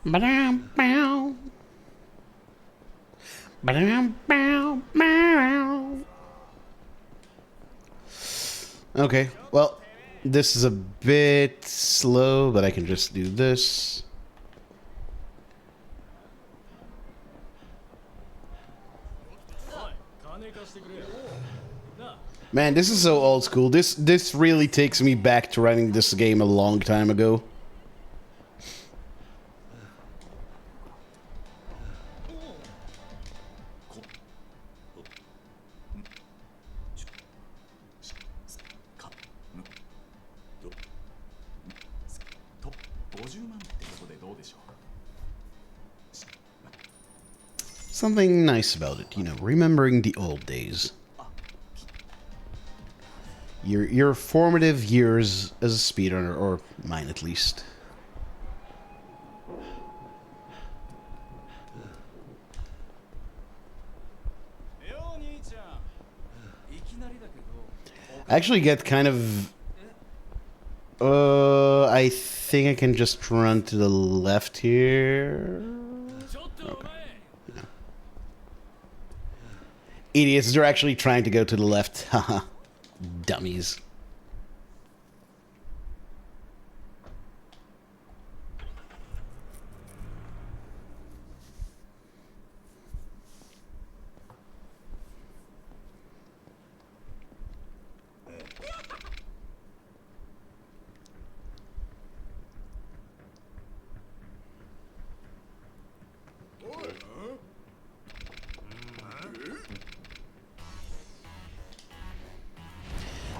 Ba-dum-bow. Ba-dum-bow, bow. Okay, well, this is a bit slow, but I can just do this. Man, this is so old school. This really takes me back to running this game a long time ago. Something nice about it, you know, remembering the old days. Your formative years as a speedrunner, or mine at least. I actually get kind of... I think I can just run to the left here. Okay. Yeah. Idiots, they're actually trying to go to the left. Haha. Dummies.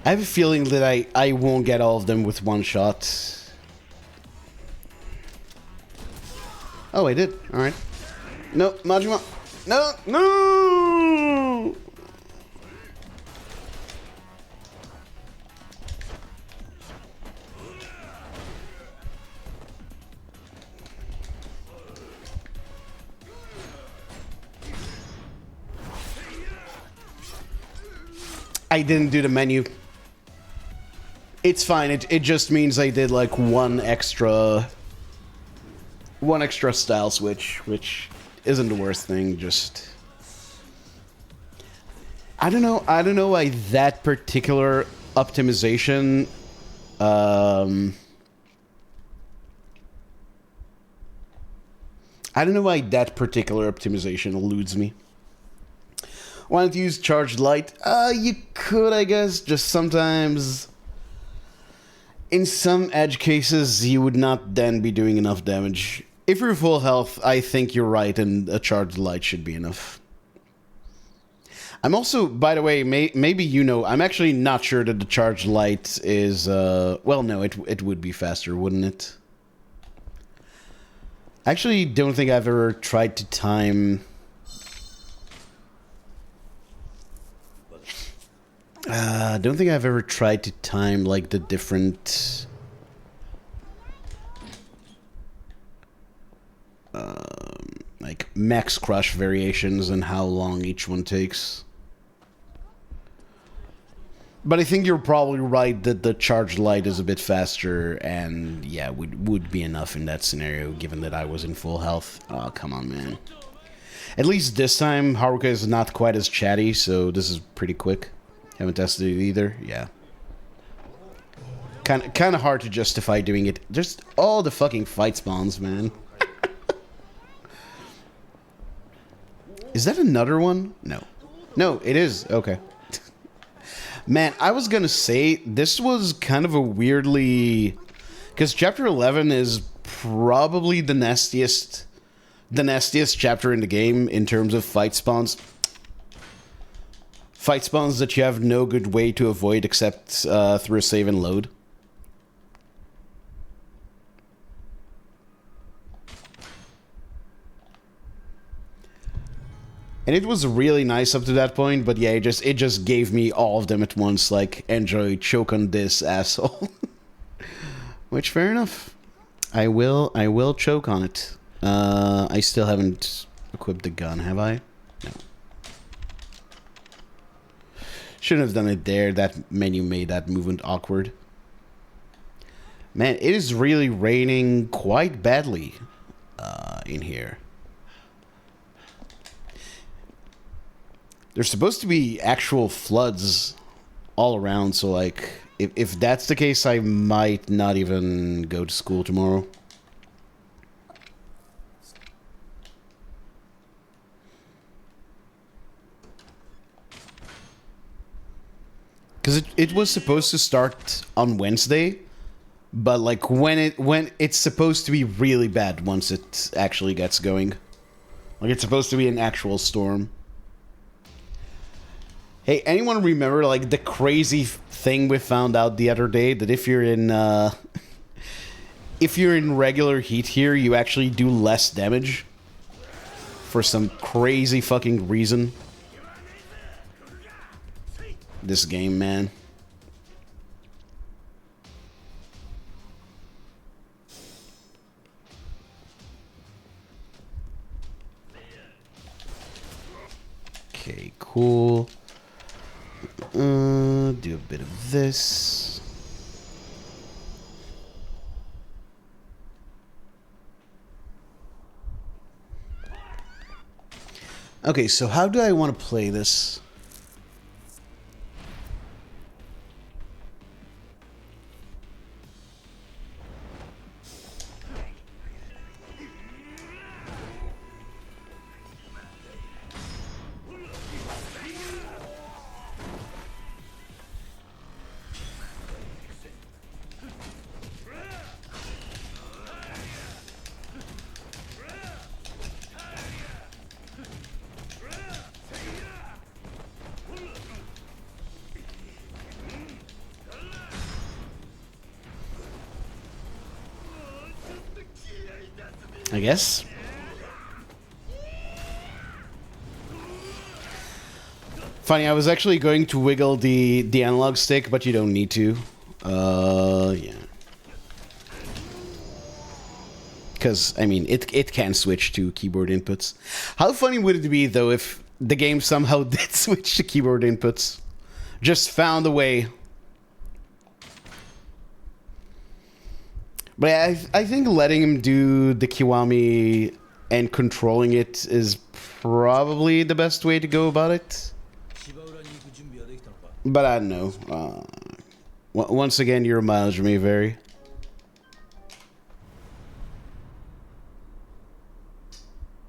I have a feeling that I won't get all of them with one shot. Oh, I did. Alright. No, Majima. No! No! I didn't do the menu. It's fine. It just means I did like one extra style switch, which isn't the worst thing. Just I don't know why that particular optimization I don't know why that particular optimization eludes me. Wanted to use charged light? You could, I guess. Just sometimes, in some edge cases, you would not then be doing enough damage. If you're full health, I think you're right, and a charged light should be enough. I'm also, by the way, maybe you know, I'm actually not sure that the charged light is, well, no, it would be faster, wouldn't it? I actually don't think I've ever tried to time... I don't think I've ever tried to time, like, the different... I like max crush variations and how long each one takes. But I think you're probably right that the charged light is a bit faster, and yeah, would be enough in that scenario, given that I was in full health. Oh, come on, man. At least this time, Haruka is not quite as chatty, so this is pretty quick. Haven't tested it either, yeah. Kind of hard to justify doing it. Just all the fucking fight spawns, man. Is that another one? No. No, it is. Okay. Man, I was gonna say, this was kind of a weirdly... Because Chapter 11 is probably the nastiest chapter in the game in terms of fight spawns. Fight spawns that you have no good way to avoid except through a save and load. And it was really nice up to that point, but yeah, it just gave me all of them at once, like, enjoy, choke on this, asshole. Which, fair enough. I will choke on it. I still haven't equipped the gun, have I? No. Shouldn't have done it there, that menu made that movement awkward. Man, it is really raining quite badly in here. There's supposed to be actual floods all around, so like, if that's the case, I might not even go to school tomorrow. Because it was supposed to start on Wednesday, but like when it's supposed to be really bad once it actually gets going. Like it's supposed to be an actual storm. Hey, anyone remember like the crazy thing we found out the other day that if you're in regular heat here, you actually do less damage for some crazy fucking reason? This game, man. Okay, cool. Do a bit of this. Okay, so how do I want to play this? I guess. Funny, I was actually going to wiggle the analog stick, but you don't need to. Yeah. Because, I mean, it can switch to keyboard inputs. How funny would it be, though, if the game somehow did switch to keyboard inputs? Just found a way. But I think letting him do the Kiwami and controlling it is probably the best way to go about it. But I don't know. Once again, your mileage may vary.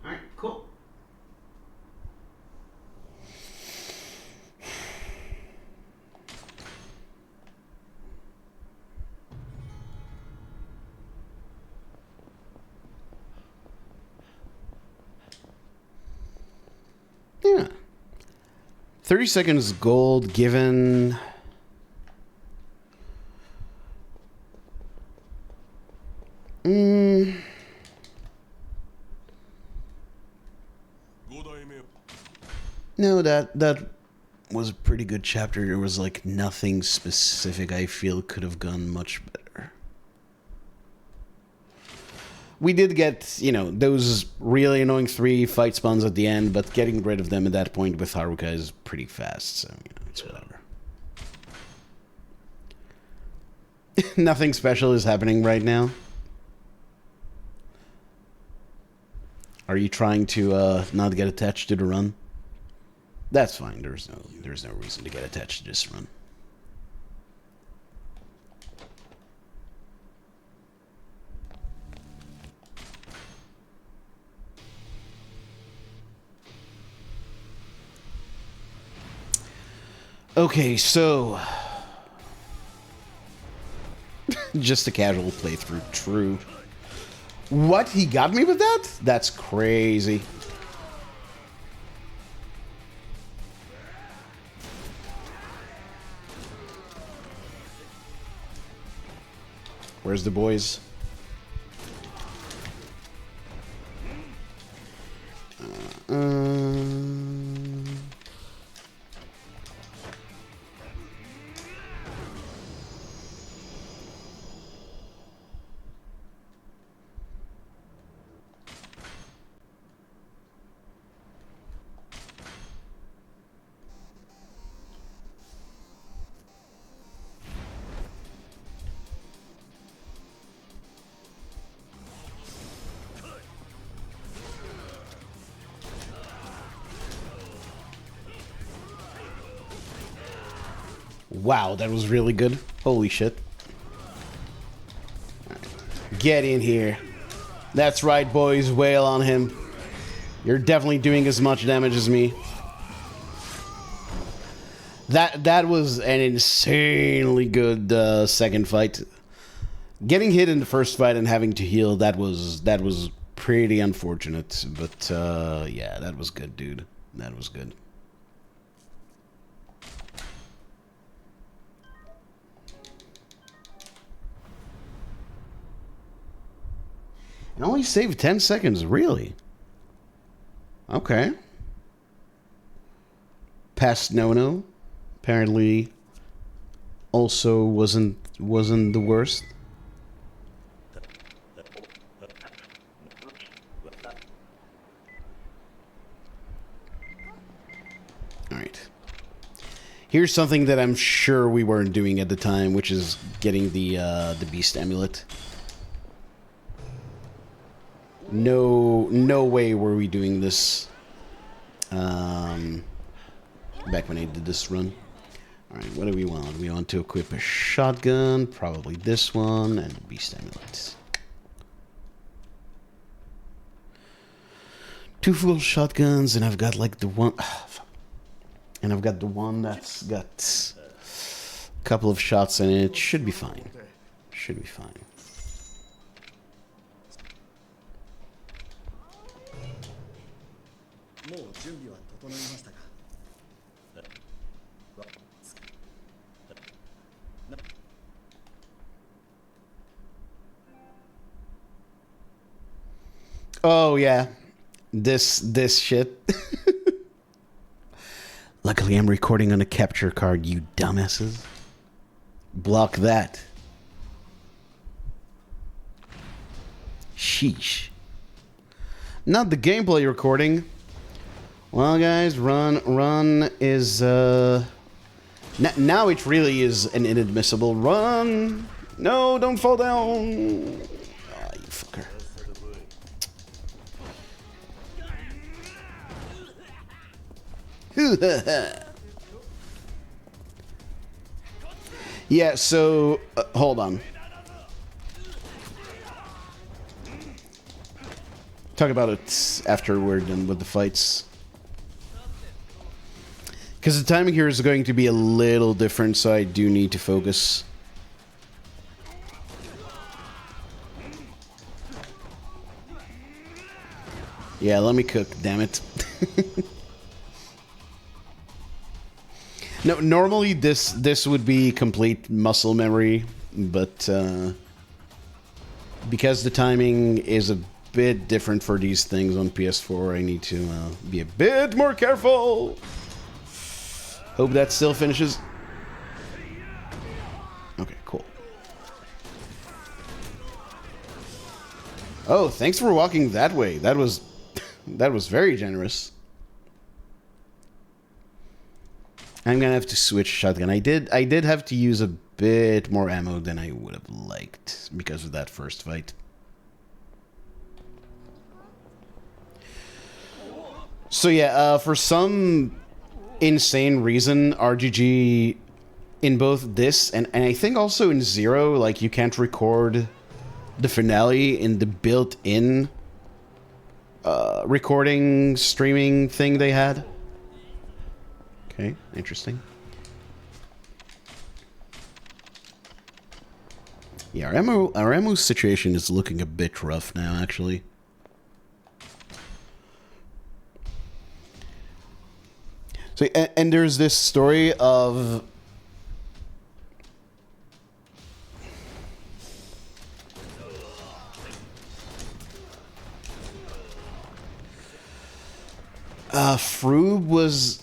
Alright, cool. Yeah. 30 seconds gold given... No, that was a pretty good chapter. There was like nothing specific I feel could have gone much better. we did get, you know, those really annoying 3 fight spawns at the end, but getting rid of them at that point with Haruka is pretty fast, so, you know, it's whatever. Nothing special is happening right now. Are you trying to not get attached to the run? That's fine. There's no reason to get attached to this run. Okay, so just a casual playthrough. True. What? He got me with that? That's crazy. Where's the boys? Wow, that was really good. Holy shit. Get in here. That's right, boys. Wail on him. You're definitely doing as much damage as me. That was an insanely good second fight. Getting hit in the first fight and having to heal, that was pretty unfortunate. But yeah, that was good, dude. That was good. It only saved 10 seconds, really? Okay. Past no-no. Apparently also wasn't the worst. Alright. Here's something that I'm sure we weren't doing at the time, which is getting the Beast Amulet. No way were we doing this back when I did this run. Alright, what do we want? We want to equip a shotgun, probably this one, and a Beast Amulet. 2 full shotguns, and I've got like the one... and I've got the one that's got a couple of shots in it. Should be fine. Should be fine. Oh yeah, this shit. Luckily, I'm recording on a capture card, you dumbasses. Block that. Sheesh. Not the gameplay recording. Well, guys, run is now it really is an inadmissible run. No, don't fall down. Ah, you fucker. Yeah, so hold on. Talk about it after we're done with the fights. Because the timing here is going to be a little different, so I do need to focus. Yeah, let me cook, damn it. No, normally this would be complete muscle memory, but because the timing is a bit different for these things on PS4, I need to be a bit more careful. Hope that still finishes. Okay, cool. Oh, thanks for walking that way. That was that was very generous. I'm gonna have to switch shotgun. I did have to use a bit more ammo than I would have liked because of that first fight. So yeah, for some insane reason, RGG in both this and I think also in Zero, like you can't record the finale in the built-in recording streaming thing they had. Okay, interesting. Yeah, our ammo situation is looking a bit rough now, actually. So, and there's this story of Froob was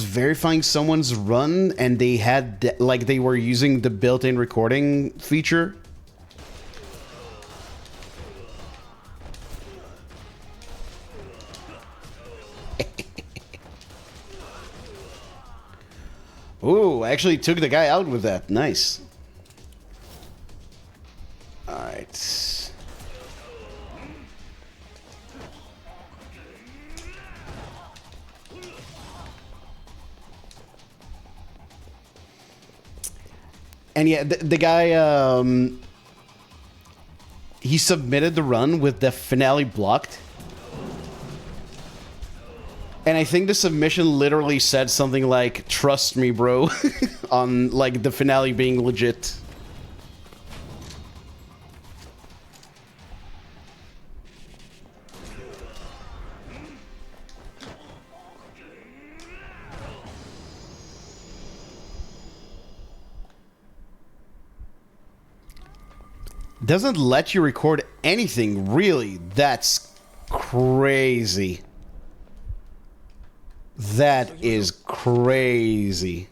verifying someone's run, and they had like they were using the built-in recording feature. Ooh, I actually took the guy out with that. Nice. All right. And yeah, the guy, he submitted the run with the finale blocked. And I think the submission literally said something like, "Trust me, bro," on like the finale being legit. Doesn't let you record anything, really. That's crazy. That is crazy.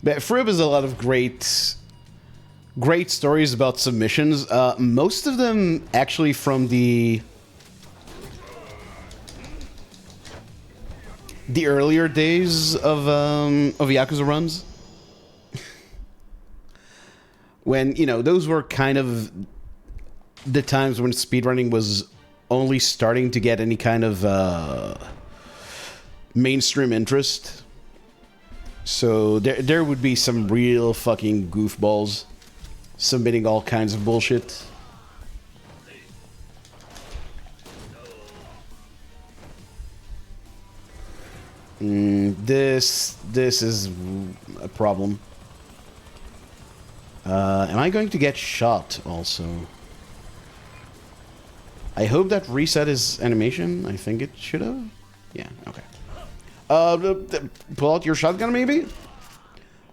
But Frib has a lot of great stories about submissions. Most of them actually from the earlier days of Yakuza runs. When, you know, those were kind of the times when speedrunning was only starting to get any kind of mainstream interest. So there would be some real fucking goofballs submitting all kinds of bullshit. This is a problem. Am I going to get shot also? I hope that reset his animation. I think it should have. Yeah, okay. Pull out your shotgun, maybe?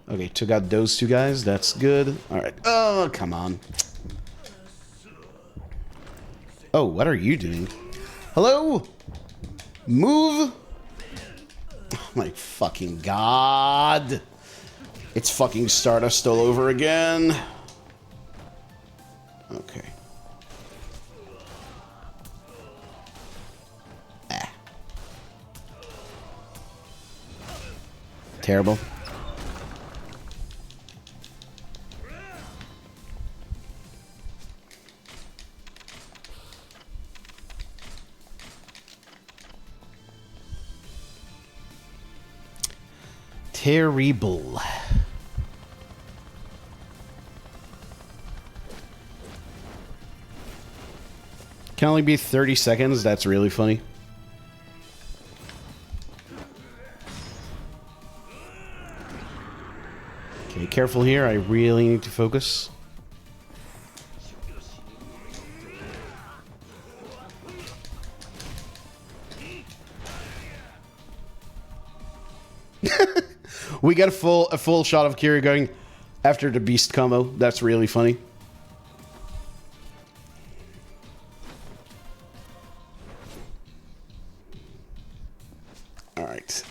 Okay, took out those two guys. That's good. Alright. Oh, come on. Oh, what are you doing? Hello? Move? Oh, my fucking god. It's fucking Stardust all over again. Okay. Terrible. Terrible. Can only be 30 seconds. That's really funny. Okay, careful here. I really need to focus. We got a full shot of Kira going after the beast combo. That's really funny. All right.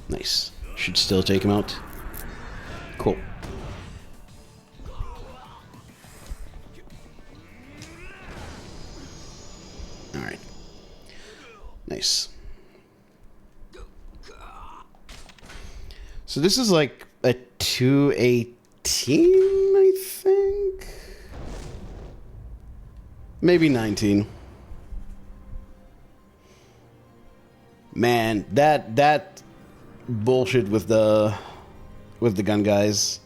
Nice. Should still take him out. Cool. All right. Nice. So this is like a 218, I think? Maybe 19. Man, that bullshit with the gun guys.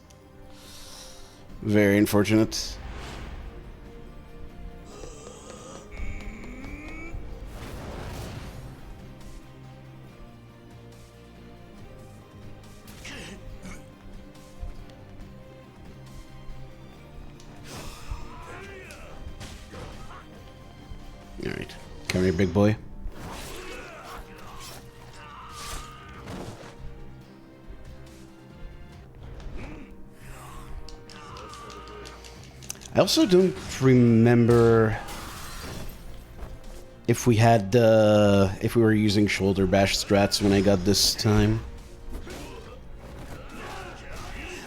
Very unfortunate. All right, come here, big boy. I also don't remember if we had if we were using shoulder bash strats when I got this time.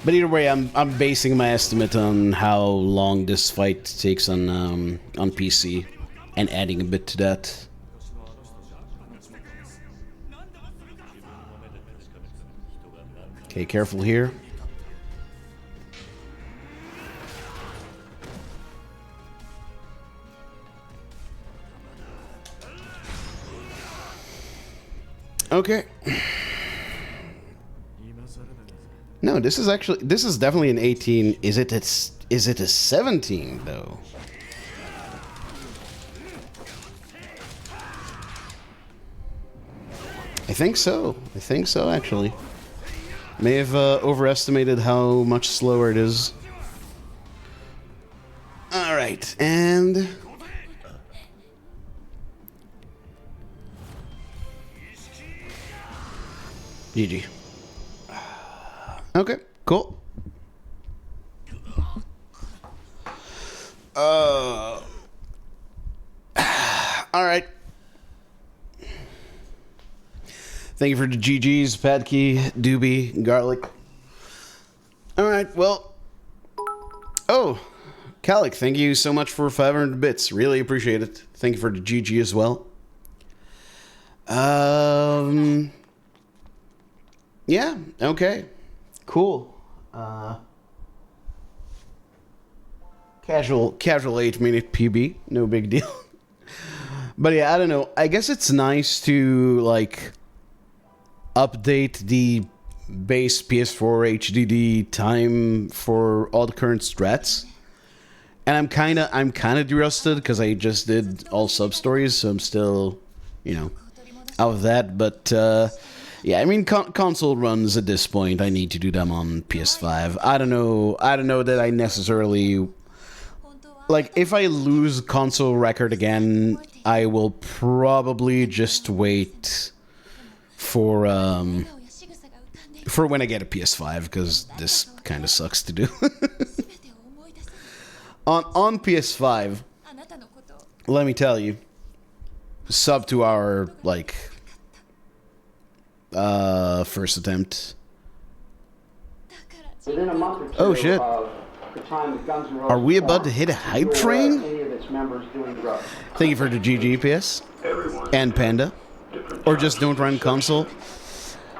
But either way, I'm basing my estimate on how long this fight takes on PC and adding a bit to that. Okay, careful here. Okay. No, this is definitely an 18. Is it a 17 though? I think so. I think so actually. May have overestimated how much slower it is. All right, and GG. Okay, cool. All right. Thank you for the GGs, Padkey, Doobie, Garlic. All right, well. Oh, Calic, thank you so much for 500 bits. Really appreciate it. Thank you for the GG as well. Yeah, okay. Cool. Casual 8-minute PB. No big deal. But yeah, I don't know. I guess it's nice to, like, update the base PS4 HDD time for all the current strats. And I'm kind of rusted because I just did all sub-stories, so I'm still, you know, out of that. But, yeah, I mean, console runs at this point, I need to do them on PS5. I don't know that I necessarily... Like, if I lose console record again, I will probably just wait for when I get a PS5, because this kind of sucks to do. on PS5, let me tell you, sub to our, like... first attempt. Within a month or two, oh shit. The time that Guns N' Roses Are we about to hit a hype train? any of its members doing drugs. Thank you for the GGPS and Panda. Or just don't run console.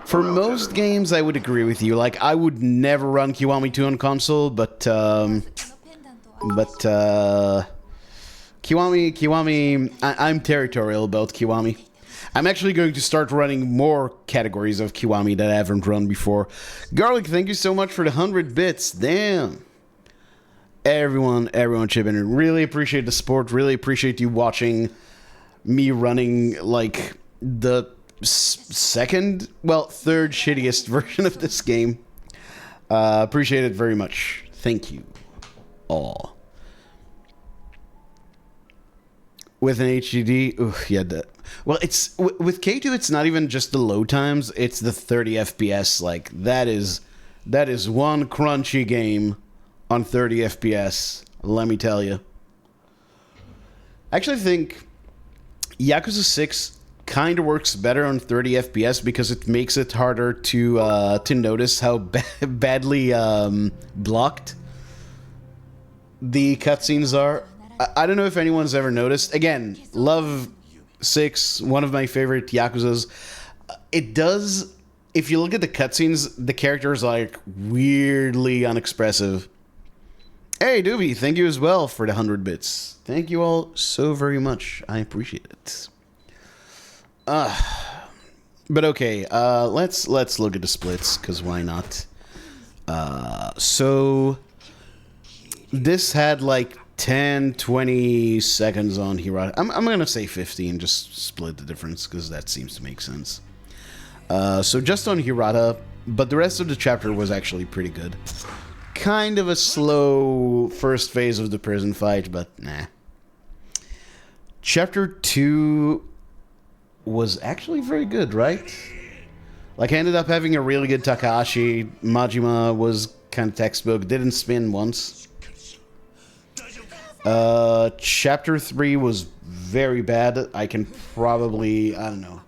For most games, I would agree with you. Like, I would never run Kiwami 2 on console, but Kiwami, I'm territorial about Kiwami. I'm actually going to start running more categories of Kiwami that I haven't run before. Garlic, thank you so much for the 100 bits. Damn. Everyone chipping in. Really appreciate the support. Really appreciate you watching me running, like, the third shittiest version of this game. Appreciate it very much. Thank you all. with an HDD. Ooh, yeah. Well, it's with K2. It's not even just the load times. It's the 30 FPS. Like that is one crunchy game on 30 FPS. Let me tell you. I actually think Yakuza 6 kind of works better on 30 FPS because it makes it harder to notice how badly blocked the cutscenes are. I don't know if anyone's ever noticed. Again, love 6, one of my favorite Yakuzas. It does, if you look at the cutscenes, the characters are like weirdly unexpressive. Hey, Doobie, thank you as well for the 100 bits. Thank you all so very much. I appreciate it. But okay, let's look at the splits, because why not? So this had like 10, 20 seconds on Hirata. I'm gonna say 15, just split the difference, because that seems to make sense. So just on Hirata, but the rest of the chapter was actually pretty good. Kind of a slow first phase of the prison fight, but nah. Chapter 2 was actually very good, right? Like, I ended up having a really good Takahashi. Majima was kind of textbook, didn't spin once. Chapter 3 was very bad. I can probably, I don't know.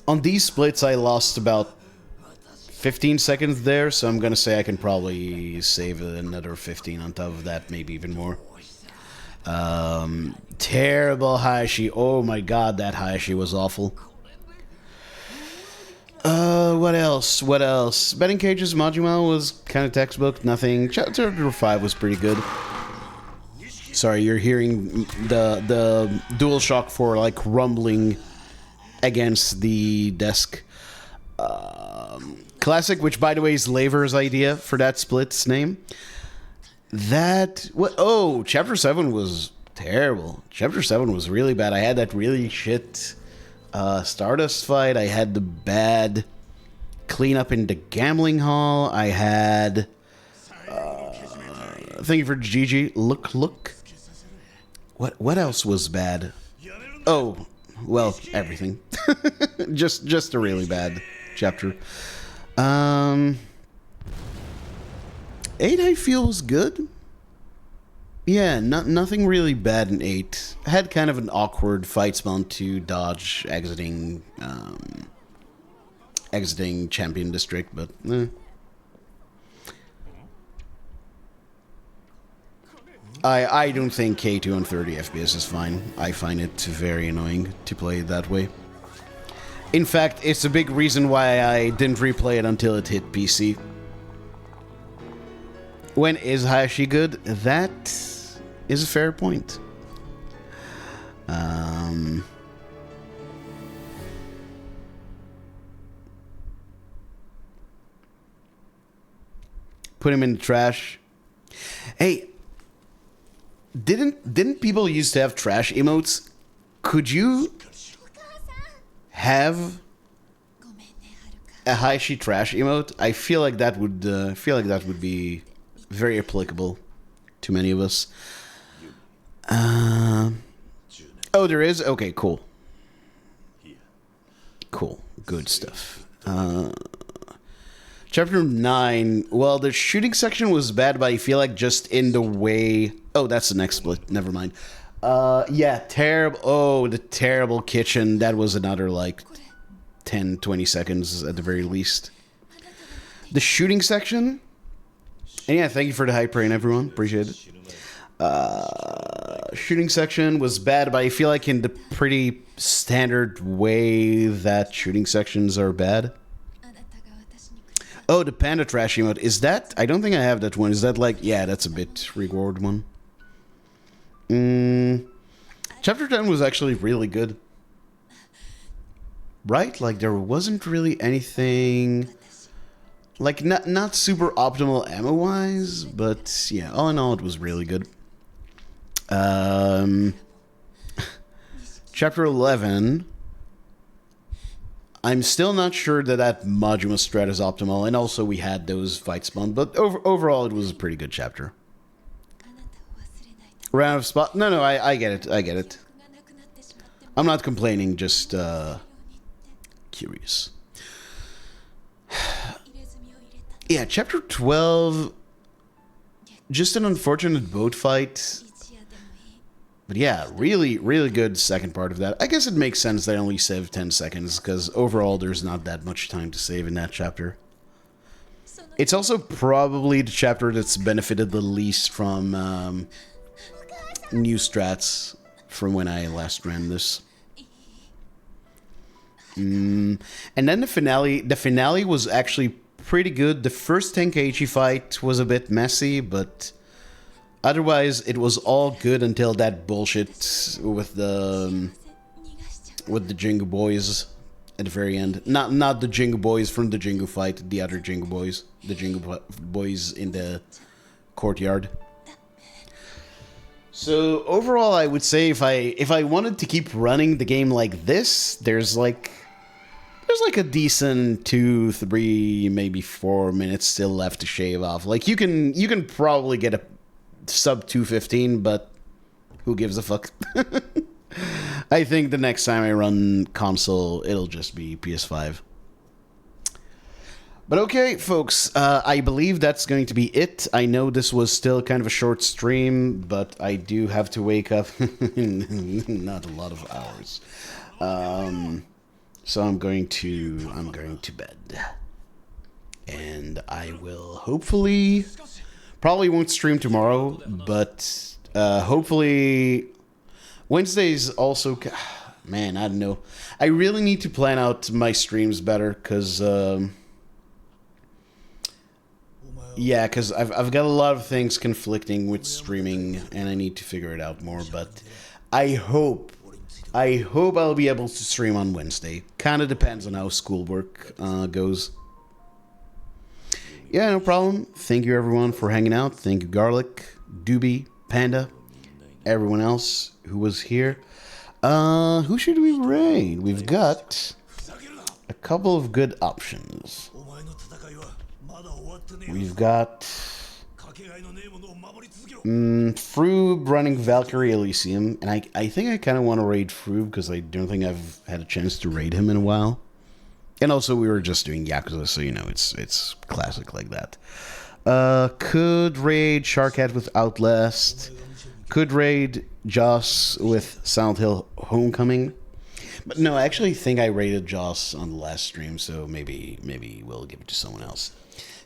On these splits, I lost about 15 seconds there, so I'm gonna say I can probably save another 15 on top of that, maybe even more. Terrible Hayashi. Oh my god, that Hayashi was awful. What else? What else? Betting Cages Majima was kind of textbook, nothing. Chapter 5 was pretty good. Sorry, you're hearing the DualShock 4 like rumbling against the desk. Classic, which by the way is Laver's idea for that split's name. That what? Oh, Chapter 7 was terrible. Chapter 7 was really bad. I had that really shit Stardust fight. I had the bad cleanup in the gambling hall. I had thank you for GG. Look. What else was bad? Oh, well, everything. just a really bad chapter. 8 I feel was good. Yeah, nothing really bad in 8. I had kind of an awkward fight spawn to dodge exiting Champion District, but I don't think K2 on 30 FPS is fine. I find it very annoying to play it that way. In fact, it's a big reason why I didn't replay it until it hit PC. When is Hayashi good? That is a fair point. Put him in the trash. Hey, didn't people used to have trash emotes? Could you have a Hayashi trash emote? I feel like that would be very applicable to many of us. Oh, there is? Okay, cool. Cool. Good stuff. Chapter 9. Well, the shooting section was bad, but I feel like just in the way... Oh, that's the next split. Never mind. Yeah, terrible. Oh, the terrible kitchen. That was another, like, 10, 20 seconds at the very least. The shooting section... And yeah, thank you for the hype train, everyone. Appreciate it. Shooting section was bad, but I feel like in the pretty standard way that shooting sections are bad. Oh, the panda trash emote. Is that... I don't think I have that one. Is that like... Yeah, that's a bit reward one. Chapter 10 was actually really good. Right? Like, there wasn't really anything... Like, not super optimal ammo-wise, but yeah, all in all, it was really good. Chapter 11. I'm still not sure that Majima strat is optimal, and also we had those fight spawn, but overall, it was a pretty good chapter. Ran out of spot. No, I get it. I get it. I'm not complaining, just curious. Yeah, chapter 12. Just an unfortunate boat fight. But yeah, really, really good second part of that. I guess it makes sense they only saved 10 seconds, because overall there's not that much time to save in that chapter. It's also probably the chapter that's benefited the least from new strats from when I last ran this. And then the finale was actually pretty good. The first Tenkaichi fight was a bit messy, but otherwise it was all good until that bullshit with the Jingu boys at the very end. Not the Jingu boys from the Jingu fight, the other Jingu boys. The Jingu boys in the courtyard. So overall, I would say if I wanted to keep running the game like this, there's like a decent 2, 3, maybe 4 minutes still left to shave off. Like you can probably get a sub 2:15, but who gives a fuck? I think the next time I run console, it'll just be PS5. But okay, folks, I believe that's going to be it. I know this was still kind of a short stream, but I do have to wake up not a lot of hours. So I'm going to bed. And I will probably won't stream tomorrow, but hopefully Wednesdays also. Man, I don't know. I really need to plan out my streams better, because yeah, because I've got a lot of things conflicting with streaming, and I need to figure it out more. But I hope I'll be able to stream on Wednesday. Kind of depends on how schoolwork goes. Yeah, no problem. Thank you, everyone, for hanging out. Thank you, Garlic, Doobie, Panda, everyone else who was here. Who should we raid? We've got a couple of good options. We've got Froob running Valkyrie Elysium, and I think I kind of want to raid Froob because I don't think I've had a chance to raid him in a while. And also we were just doing Yakuza, so you know it's classic like that. Could raid Sharkhead with Outlast. Could raid Joss with Silent Hill Homecoming. But no, I actually think I raided Joss on the last stream, so maybe we'll give it to someone else.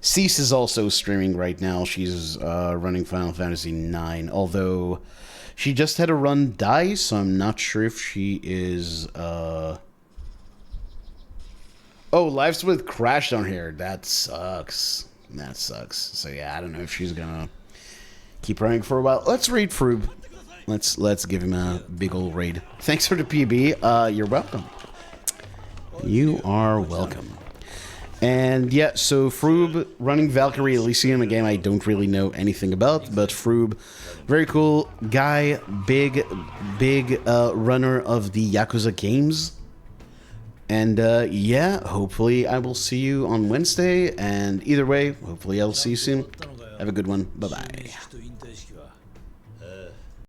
Cease is also streaming right now. She's running Final Fantasy IX, although she just had a run die, so I'm not sure if she is... Oh, LiveSplit crashed on here. That sucks. So yeah, I don't know if she's gonna keep running for a while. Let's raid Froob. Let's give him a big old raid. Thanks for the PB. You're welcome. You are welcome. And yeah, so Froob running Valkyrie Elysium, a game I don't really know anything about, but Froob, very cool guy, big runner of the Yakuza games. And yeah, hopefully I will see you on Wednesday, and either way, hopefully I'll see you soon. Have a good one. Bye-bye.